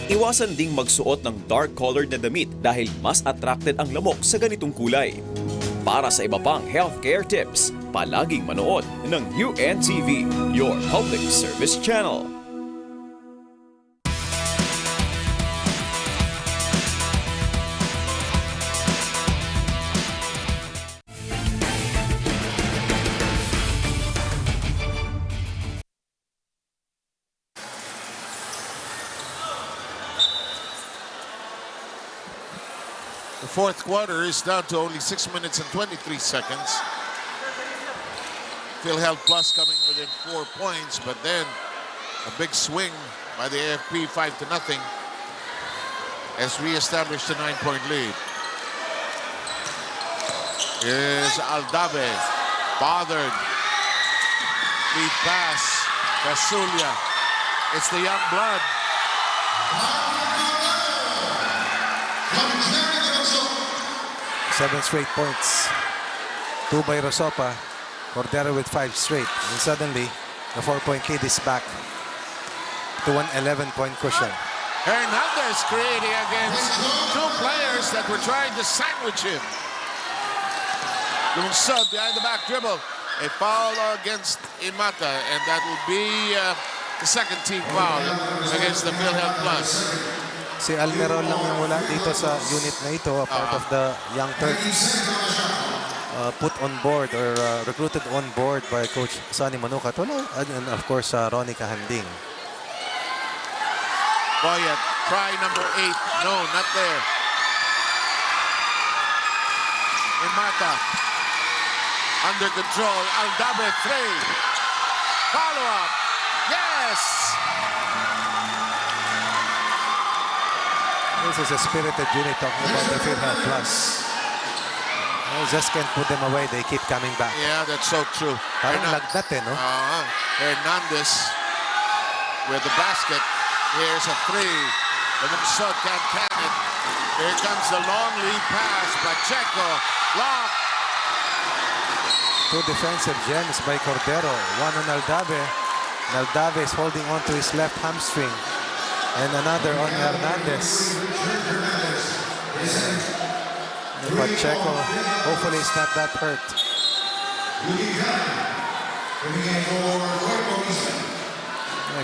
Speaker 8: Iwasan ding magsuot ng dark-colored na damit dahil mas attracted ang lamok sa ganitong kulay. Para sa iba pang healthcare tips, palaging manood ng UNTV, your public service channel.
Speaker 4: The fourth quarter is down to only 6 minutes and 23 seconds. PhilHealth Plus coming within 4 points, but then a big swing by the AFP 5-0 has re-established a 9-point lead. Here's Aldave, bothered. Lead pass, Casulia. It's the young blood.
Speaker 5: 7 straight points. 2 by Rosopa. Cordero with 5 straight. And suddenly, the 4-point lead is back to an 11-point cushion.
Speaker 4: Hernandez creating against 2 players that were trying to sandwich him. Lungsod behind the back dribble. A foul against Imata, and that will be the second team foul against the PhilHealth Plus.
Speaker 5: Si Almerol lang yung wala dito sa unit na ito, a part of the Young Turks. Put on board or recruited on board by Coach Sonny Manukat. And of course, Ronnie Kahanding.
Speaker 4: Boyet, try number 8. No, not there. Imata. Under control. Aldave 3. Follow-up. Yes!
Speaker 5: This is a spirited unit talking about the PhilHealth Plus. You just can't put them away. They keep coming back.
Speaker 4: Yeah, that's so true.
Speaker 5: Parang lagdat eh, no?
Speaker 4: Hernandez with the basket. Here's a 3. The Lungsod can't can it. Here comes the long lead pass. Pacheco. Lock.
Speaker 5: 2 defensive gems by Cordero. One on Aldave. Aldave is holding on to his left hamstring. And another on Hernandez. Pacheco, hopefully it's not that hurt.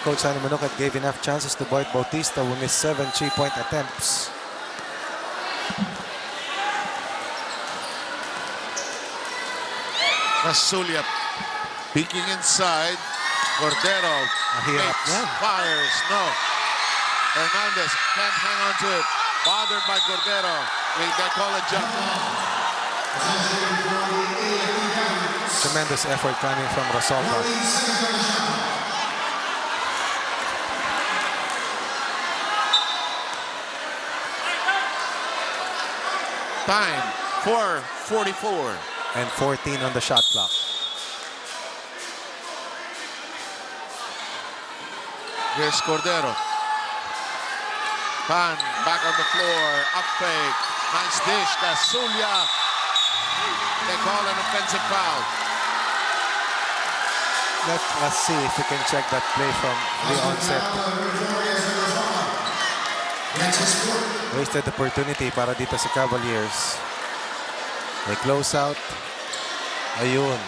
Speaker 5: Coach Sonny Manukat gave enough chances to Boyd Bautista, who missed 7 3-point attempts.
Speaker 4: Casulia peeking inside. Cordero makes, fires, no. Hernandez can't hang on to it. Bothered by Cordero. They call a jump.
Speaker 5: Tremendous effort coming from Rosalba.
Speaker 4: Time, 4:44.
Speaker 5: And 14 on the shot clock.
Speaker 4: Here's Cordero. Pan back on the floor. Up fake. Nice dish. Casulia. They call an offensive foul.
Speaker 5: Let's see if we can check that play from the onset. Wasted opportunity para dito sa Cavaliers. May close out. Ayun.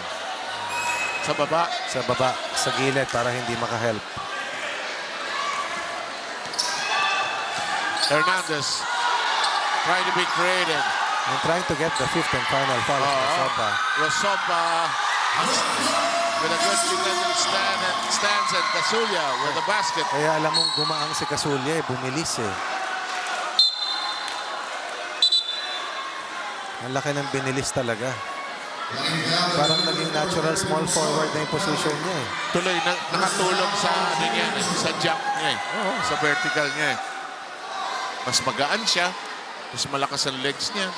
Speaker 4: Sa baba.
Speaker 5: Sa baba. Sa gilid para hindi makahelp.
Speaker 4: Hernandez trying to be creative.
Speaker 5: And trying to get the 5th and final foul of Rosopa.
Speaker 4: Rosopa with a good defensive stance and Casulla with the basket.
Speaker 5: Kaya alam mong gumaang si Casulla, bumilis eh. Ang laki ng binilis talaga. Parang naging natural small forward na yung position niya eh.
Speaker 4: Tuloy, nakatulong sa ano niya, sa jump niya eh. Sa vertical niya eh. Mas magaan siya. Mas malakas ang legs niya.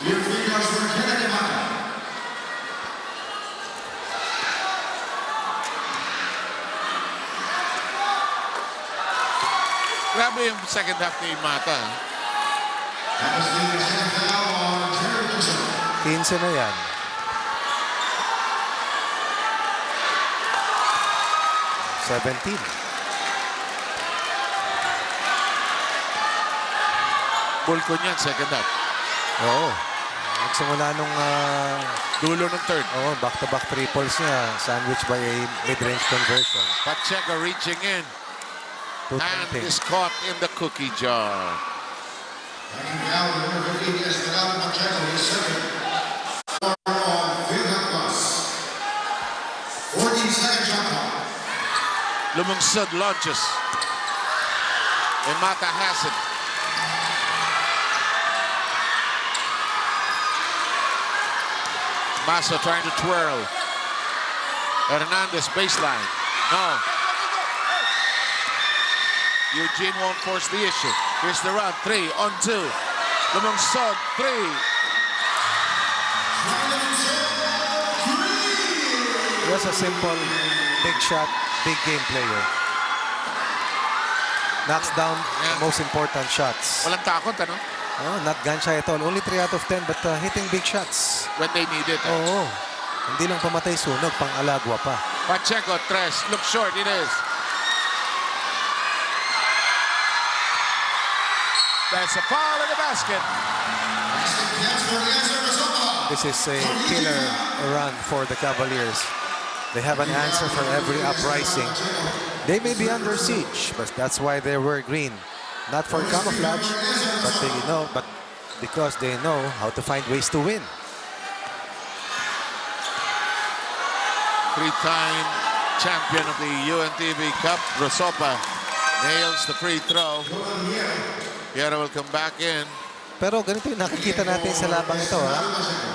Speaker 4: Grabe yung second half ni Mata.
Speaker 5: 15 na yan.
Speaker 4: Bulko niya second half.
Speaker 5: Oo. Nagsimula nung
Speaker 4: dulo ng third.
Speaker 5: Oo, back-to-back triples niya. Sandwich by a mid-range conversion.
Speaker 4: Pacheco reaching in. And is caught in the cookie jar. Lumungsod launches. And Mata has it. Massa trying to twirl. Hernandez baseline. No. Eugene won't force the issue. Here's the run. 3 on 2. Lumungsod 3.
Speaker 5: He was a simple, big shot, big game player. Knocks down the most important shots.
Speaker 4: Walang takot, ano?
Speaker 5: Oh, not gun shy at all. Only 3 out of 10, but hitting big shots.
Speaker 4: When they need it.
Speaker 5: Oo. Hindi lang pamatay sunog, pang-alagwa pa.
Speaker 4: Pacheco, tres. Look short, it is. That's a foul in the basket.
Speaker 5: This is a killer run for the Cavaliers. They have an answer for every uprising. They may be under siege, but that's why they wear green. Not for camouflage, but because they know how to find ways to win.
Speaker 4: Three-time champion of the UNTV Cup, Rosopa nails the free throw. Piero will come back in.
Speaker 5: Pero ganito yung nakikita natin sa labang ito.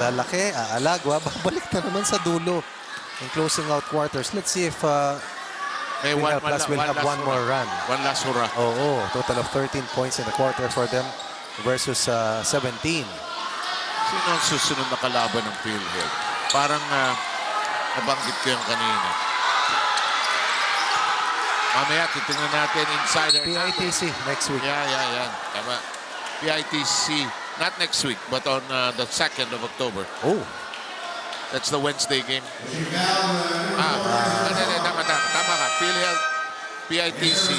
Speaker 5: Lalaki, aalagwa, babalik na naman sa dulo in closing out quarters. Let's see if Plus will have one more run.
Speaker 4: One last hurrah.
Speaker 5: Oo, total of 13 points in the quarter for them versus 17.
Speaker 4: Sino ang susunod na kalaban ng PhilHealth? Parang nabanggit ko yung kanina. Mamaya titingnan natin insider.
Speaker 5: PITC next week.
Speaker 4: Yeah. Tama. PITC, not next week, but on the 2nd of October.
Speaker 5: Oh.
Speaker 4: That's the Wednesday game. Tama ka. PhilHealth, PITC.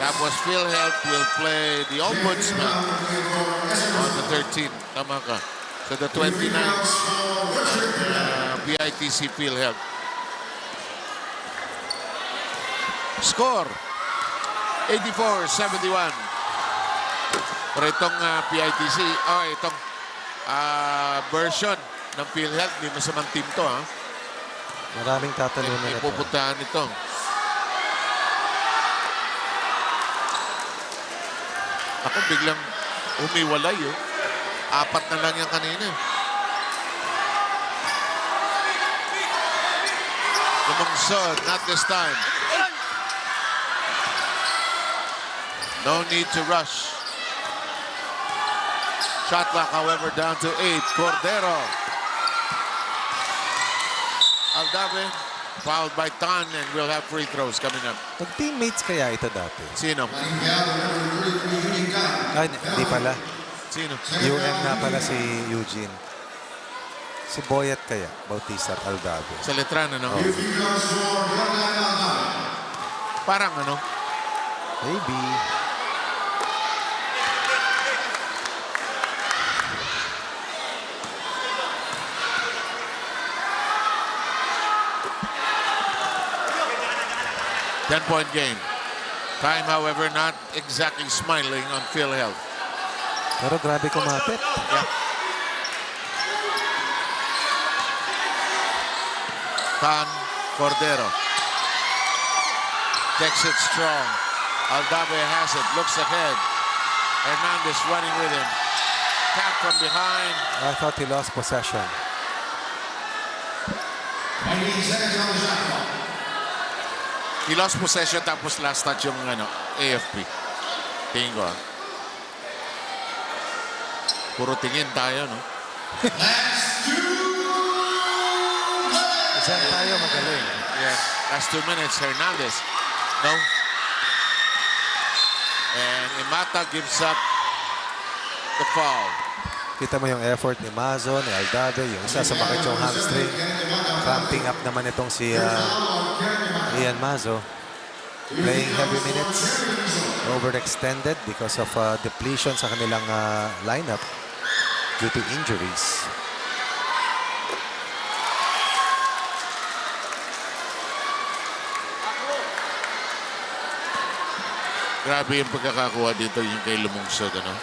Speaker 4: Tapos PhilHealth will play the Ombudsman on the 13th. Tama ka. So the 29th, PITC PhilHealth. Score, 84-71. Pero itong PITC, itong version ng PhilHealth, hindi masamang team to, ha?
Speaker 5: Maraming tatalunan ito.
Speaker 4: Ipupuntahan ito. Ako, biglang umiwalay, oh. 4 na lang yan kanina. Lumungsod, not this time. No need to rush. Shot clock, however, down to 8. Cordero. Aldave, fouled by Tan, and we'll have free throws coming up.
Speaker 5: Mag-teammates kaya ito dati?
Speaker 4: Sino?
Speaker 5: Ay, hindi pala.
Speaker 4: Sino?
Speaker 5: UM nga pala si Eugene. Si Boyet kaya, Bautista at Aldave.
Speaker 4: Sa Letran, ano?
Speaker 5: Oh.
Speaker 4: Parang ano?
Speaker 5: Maybe.
Speaker 4: Ten-point game. Time, however, not exactly smiling on PhilHealth.
Speaker 5: Pero grabe kumapit.
Speaker 4: Yeah. Tan Cordero. Takes it strong. Aldave has it. Looks ahead. Hernandez running with him. Tap from behind.
Speaker 5: I thought he lost possession.
Speaker 17: 19 seconds on the shot clock.
Speaker 4: He lost possession tapos last touch yung AFP. Tingin ko. Puro tingin tayo, no?
Speaker 5: Saan tayo magaling?
Speaker 4: Yeah. Last 2 minutes, Hernandez. No. And Imata gives up the foul.
Speaker 5: Kita mo yung effort ni Mazo, ni Aldave, yung isa sa makit yung hamstring. Cramping up naman itong si Ian Mazo. Playing heavy minutes. Overextended because of depletion sa kanilang lineup due to injuries.
Speaker 4: Grabe yung pagkakakuha dito yung kay Lumungsod, ano?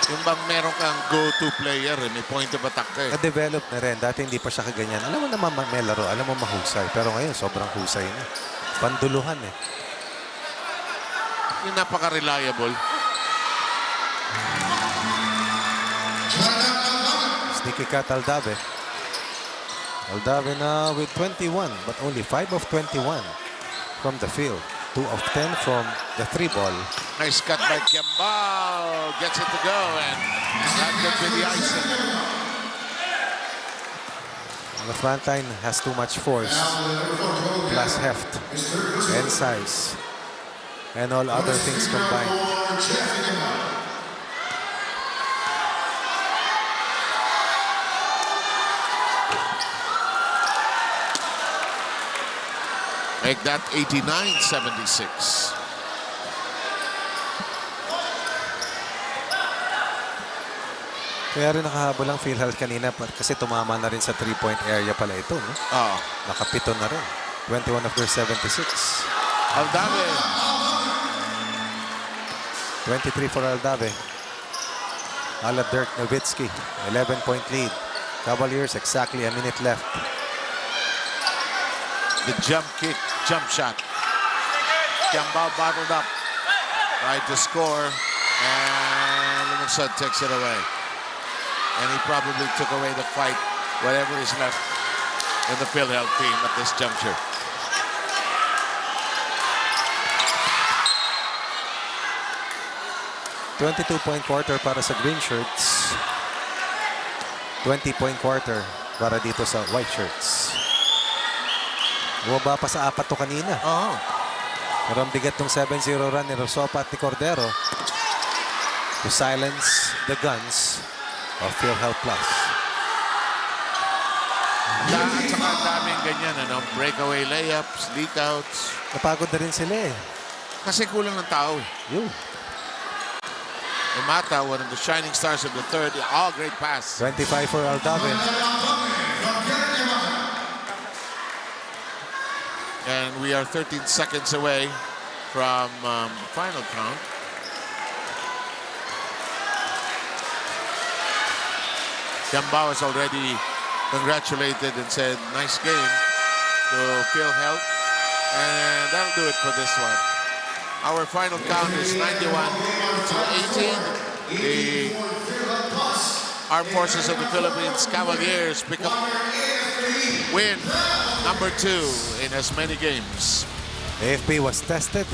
Speaker 4: Yung bang meron kang go-to player, may point of attack ka eh.
Speaker 5: Na-develop na rin. Dati hindi pa siya kaganyan. Alam mo naman may laro, alam mo mahusay. Pero ngayon, sobrang husay na. Panduluhan eh.
Speaker 4: Yung napaka-reliable.
Speaker 5: Sneaky cut Aldave. Aldave na with 21, but only 5 of 21 from the field. 2 of 10 from the 3-ball.
Speaker 4: Nice cut by Kiambao. Gets it to go and that could be the icing.
Speaker 5: The front line has too much force, plus heft and size, and all other things combined.
Speaker 4: Make that 89-76.
Speaker 5: Kaya rin nakahabol ang PhilHealth kanina kasi tumama na rin sa 3-point area pala ito. No? Nakapito na rin. 21 of their 76.
Speaker 4: Aldave.
Speaker 5: 23 for Aldave. Ala Dirk Nowitzki. 11-point lead. Cavaliers exactly a minute left.
Speaker 4: The jump kick, jump shot. Kiambao bottled up. Tried to score. And Lumungsod takes it away. And he probably took away the fight, whatever is left in the PhilHealth team at this juncture.
Speaker 5: $22-point quarter para sa green shirts. 20-point quarter para dito sa white shirts. Bumaba pa sa 4 to kanina. Pero ang bigat ng 7-0 run ni Rosopa at ni Cordero to silence the guns of PhilHealth Plus.
Speaker 4: At saka ang daming ganyan, ano? Breakaway layups, leakouts.
Speaker 5: Napagod na rin sila eh.
Speaker 4: Kasi kulang ng tao eh.
Speaker 5: Yun.
Speaker 4: Imata, one of the shining stars of the third. Oh, great pass.
Speaker 5: 25 for Aldave.
Speaker 4: And we are 13 seconds away from final count. Kiambao has already congratulated and said, nice game to PhilHealth. And that'll do it for this one. Our final count is 91-18. The Armed Forces of the Philippines Cavaliers pick up win number 2 in as many games.
Speaker 5: AFP was tested.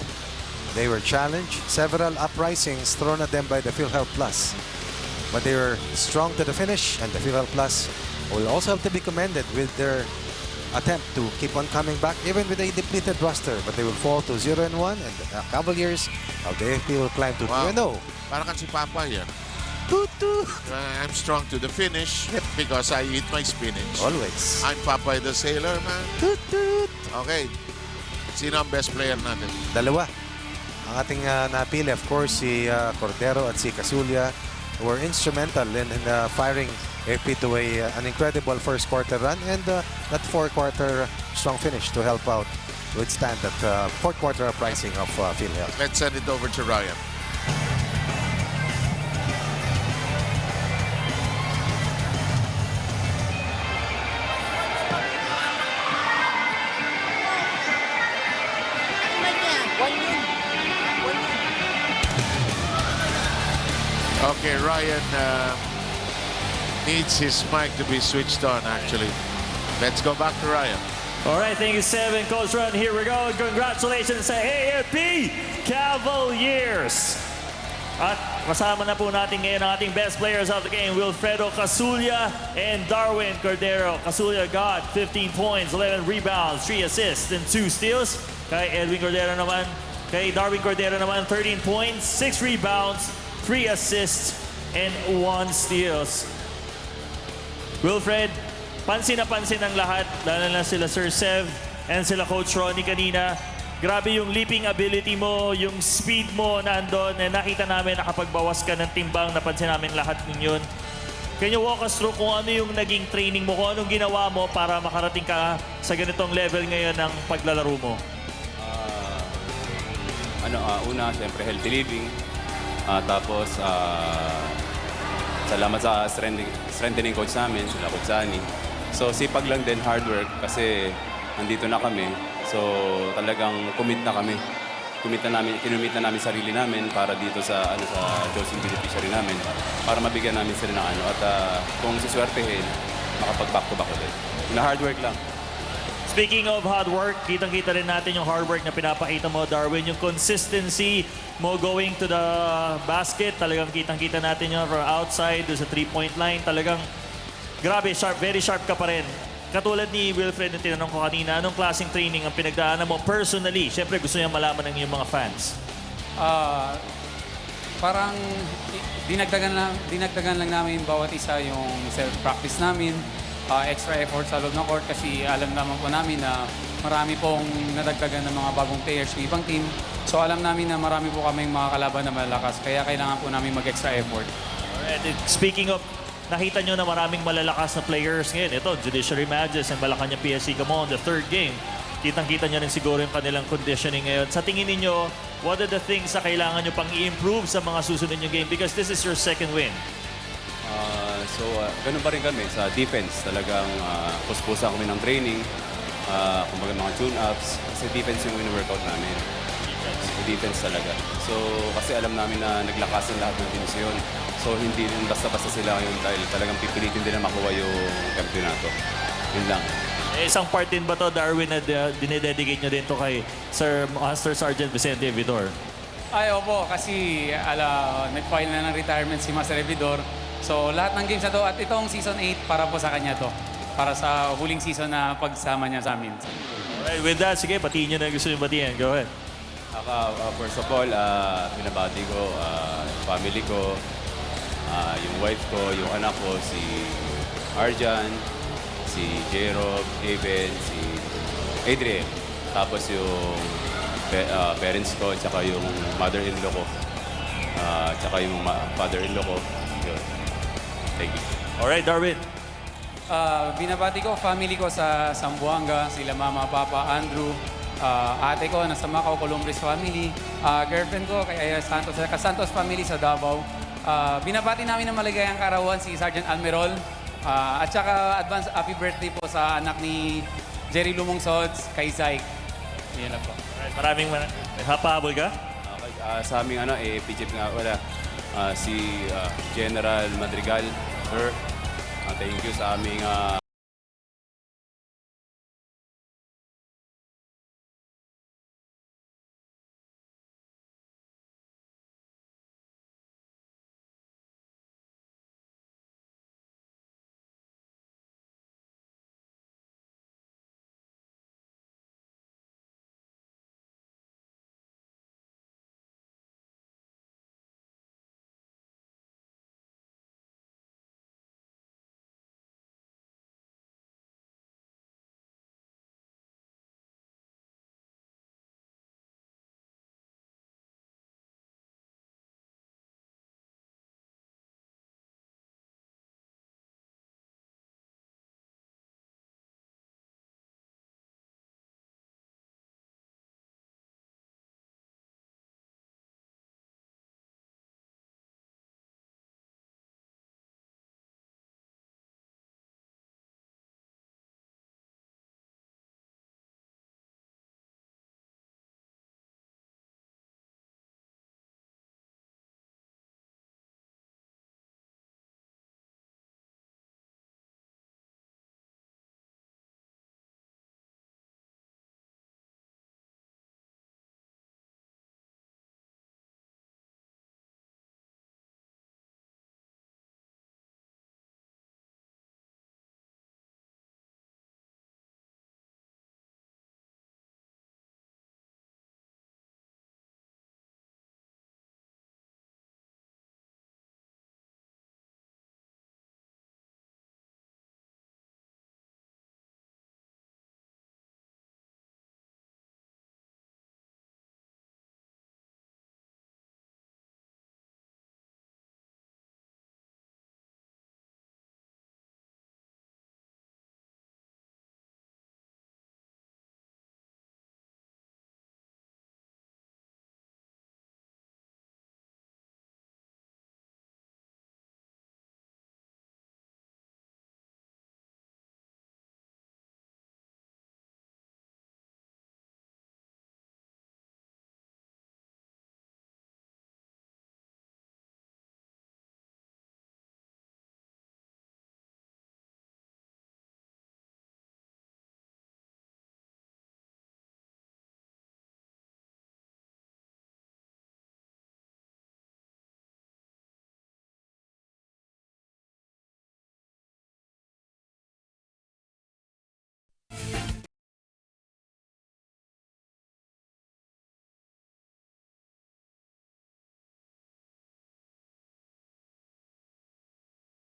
Speaker 5: They were challenged. Several uprisings thrown at them by the PhilHealth Plus. But they were strong to the finish, and the PhilHealth Plus will also have to be commended with their attempt to keep on coming back, even with a depleted roster. But they will fall to 0-1, and the Cavaliers of the AFP will climb to 2-0.
Speaker 4: Parang kan si Papa yan. I'm strong to the finish because I eat my spinach.
Speaker 5: Always.
Speaker 4: I'm Popeye the Sailor, man. Okay. Sino ang best player natin?
Speaker 5: Dalawa. Ang ating napili, of course, si Cordero at si Casulia were instrumental in firing AFP to an incredible first quarter run and that 4-quarter strong finish to help out withstand that 4th quarter uprising of PhilHealth.
Speaker 4: Let's send it over to Ryan. Okay, Ryan needs his mic to be switched on, actually. Let's go back to Ryan.
Speaker 1: All right, thank you, Seven. Coach Ron, here we go. Congratulations sa AFP Cavaliers. At kasama na po natin ngayon ang ating best players of the game, Wilfredo Casulla and Darwin Cordero. Casulla got 15 points, 11 rebounds, 3 assists, and 2 steals. Kay Darwin Cordero naman, 13 points, 6 rebounds, 3 assists, and 1 steals. Wilfred, pansin na pansin ang lahat, lalo na sila Sir Sev and sila Coach Ronnie kanina. Grabe yung leaping ability mo, yung speed mo na andon. Nakita namin nakapagbawas ka ng timbang, napansin namin lahat ng yun. Can you walk us through kung ano yung naging training mo, kung anong ginawa mo para makarating ka sa ganitong level ngayon ng paglalaro mo?
Speaker 18: Una, siyempre healthy living. Tapos, salamat sa strengthening coach namin, sila Coach Sani. So, sipag lang din, hard work, kasi nandito na kami. So, talagang commit na kami. Kinumit na namin sarili namin para dito sa chosen beneficiary namin, para mabigyan namin sila ng At kung siswertehin, makapag-back to back ulit. Na hard work lang.
Speaker 1: Speaking of hard work, kitang-kita rin natin yung hard work na pinapakita mo, Darwin. Yung consistency mo going to the basket, talagang kitang-kita natin yun from outside, doon sa 3-point line. Talagang grabe, sharp, very sharp ka pa rin. Katulad ni Wilfred na tinanong ko kanina, anong klaseng training ang pinagdaanan mo personally? Siyempre, gusto niya malaman ng iyong mga fans.
Speaker 15: Parang dinagdagan lang namin bawat isa yung self-practice namin. Extra effort sa loob ng court kasi alam naman po namin na marami pong nadagdagan ng mga bagong players ng ibang team. So alam namin na marami po kaming mga kalaban na malalakas, kaya kailangan po namin mag-extra effort.
Speaker 1: Alright, speaking of, nakita nyo na maraming malalakas na players ngayon. Ito, Judiciary Magus and Malacanang PSC Gamon, the third game. Kitang-kita nyo rin siguro yung kanilang conditioning ngayon. Sa tingin ninyo, what are the things na kailangan nyo pang i-improve sa mga susunod nyo game? Because this is your second win.
Speaker 18: So, ganun pa rin kami sa defense. Talagang puspusa kami ng training, kumbaga mga tune-ups, kasi defense yung win-workout namin. Defense talaga. So, kasi alam namin na naglakasan lahat ng teams yun. So, hindi rin basta-basta sila ngayon dahil talagang pipilitin din na makuha yung kampiyonato. Yun lang.
Speaker 1: Isang part din ba to, Darwin, na dinededicate nyo din to kay Sir Master Sergeant Vicente Vidor?
Speaker 15: Ay, opo, kasi nag-file na ng retirement si Master Evidor. So, lahat ng games na to, at itong Season 8, para po sa kanya to. Para sa huling season na pagsama niya sa amin.
Speaker 1: Alright, with that, sige, batiin nyo na gusto nyo batiin. Go ahead.
Speaker 18: First of all, binabati ko, family ko, yung wife ko, yung anak ko, si Arjan, si Jerob, Eben, si Adrian. Tapos yung parents ko, tsaka yung mother-in-law ko, tsaka yung father-in-law ko. Yun. Thank you.
Speaker 1: Alright, Darwin.
Speaker 15: Binabati ko family ko sa Zamboanga, sila mama, papa, Andrew, ate ko nasa Macau, Columbus family, girlfriend ko kay Santos family sa Davao. Binabati namin ng maligayang karawan si Sergeant Almerol, at saka advance happy birthday po sa anak ni Jerry Lumongsods, kay Zyke. Yan lang po.
Speaker 1: Alright, maraming hapahabol ka?
Speaker 18: Okay, sa aming PGP nga, wala. Si General Madrigal, sir. Thank you sa aming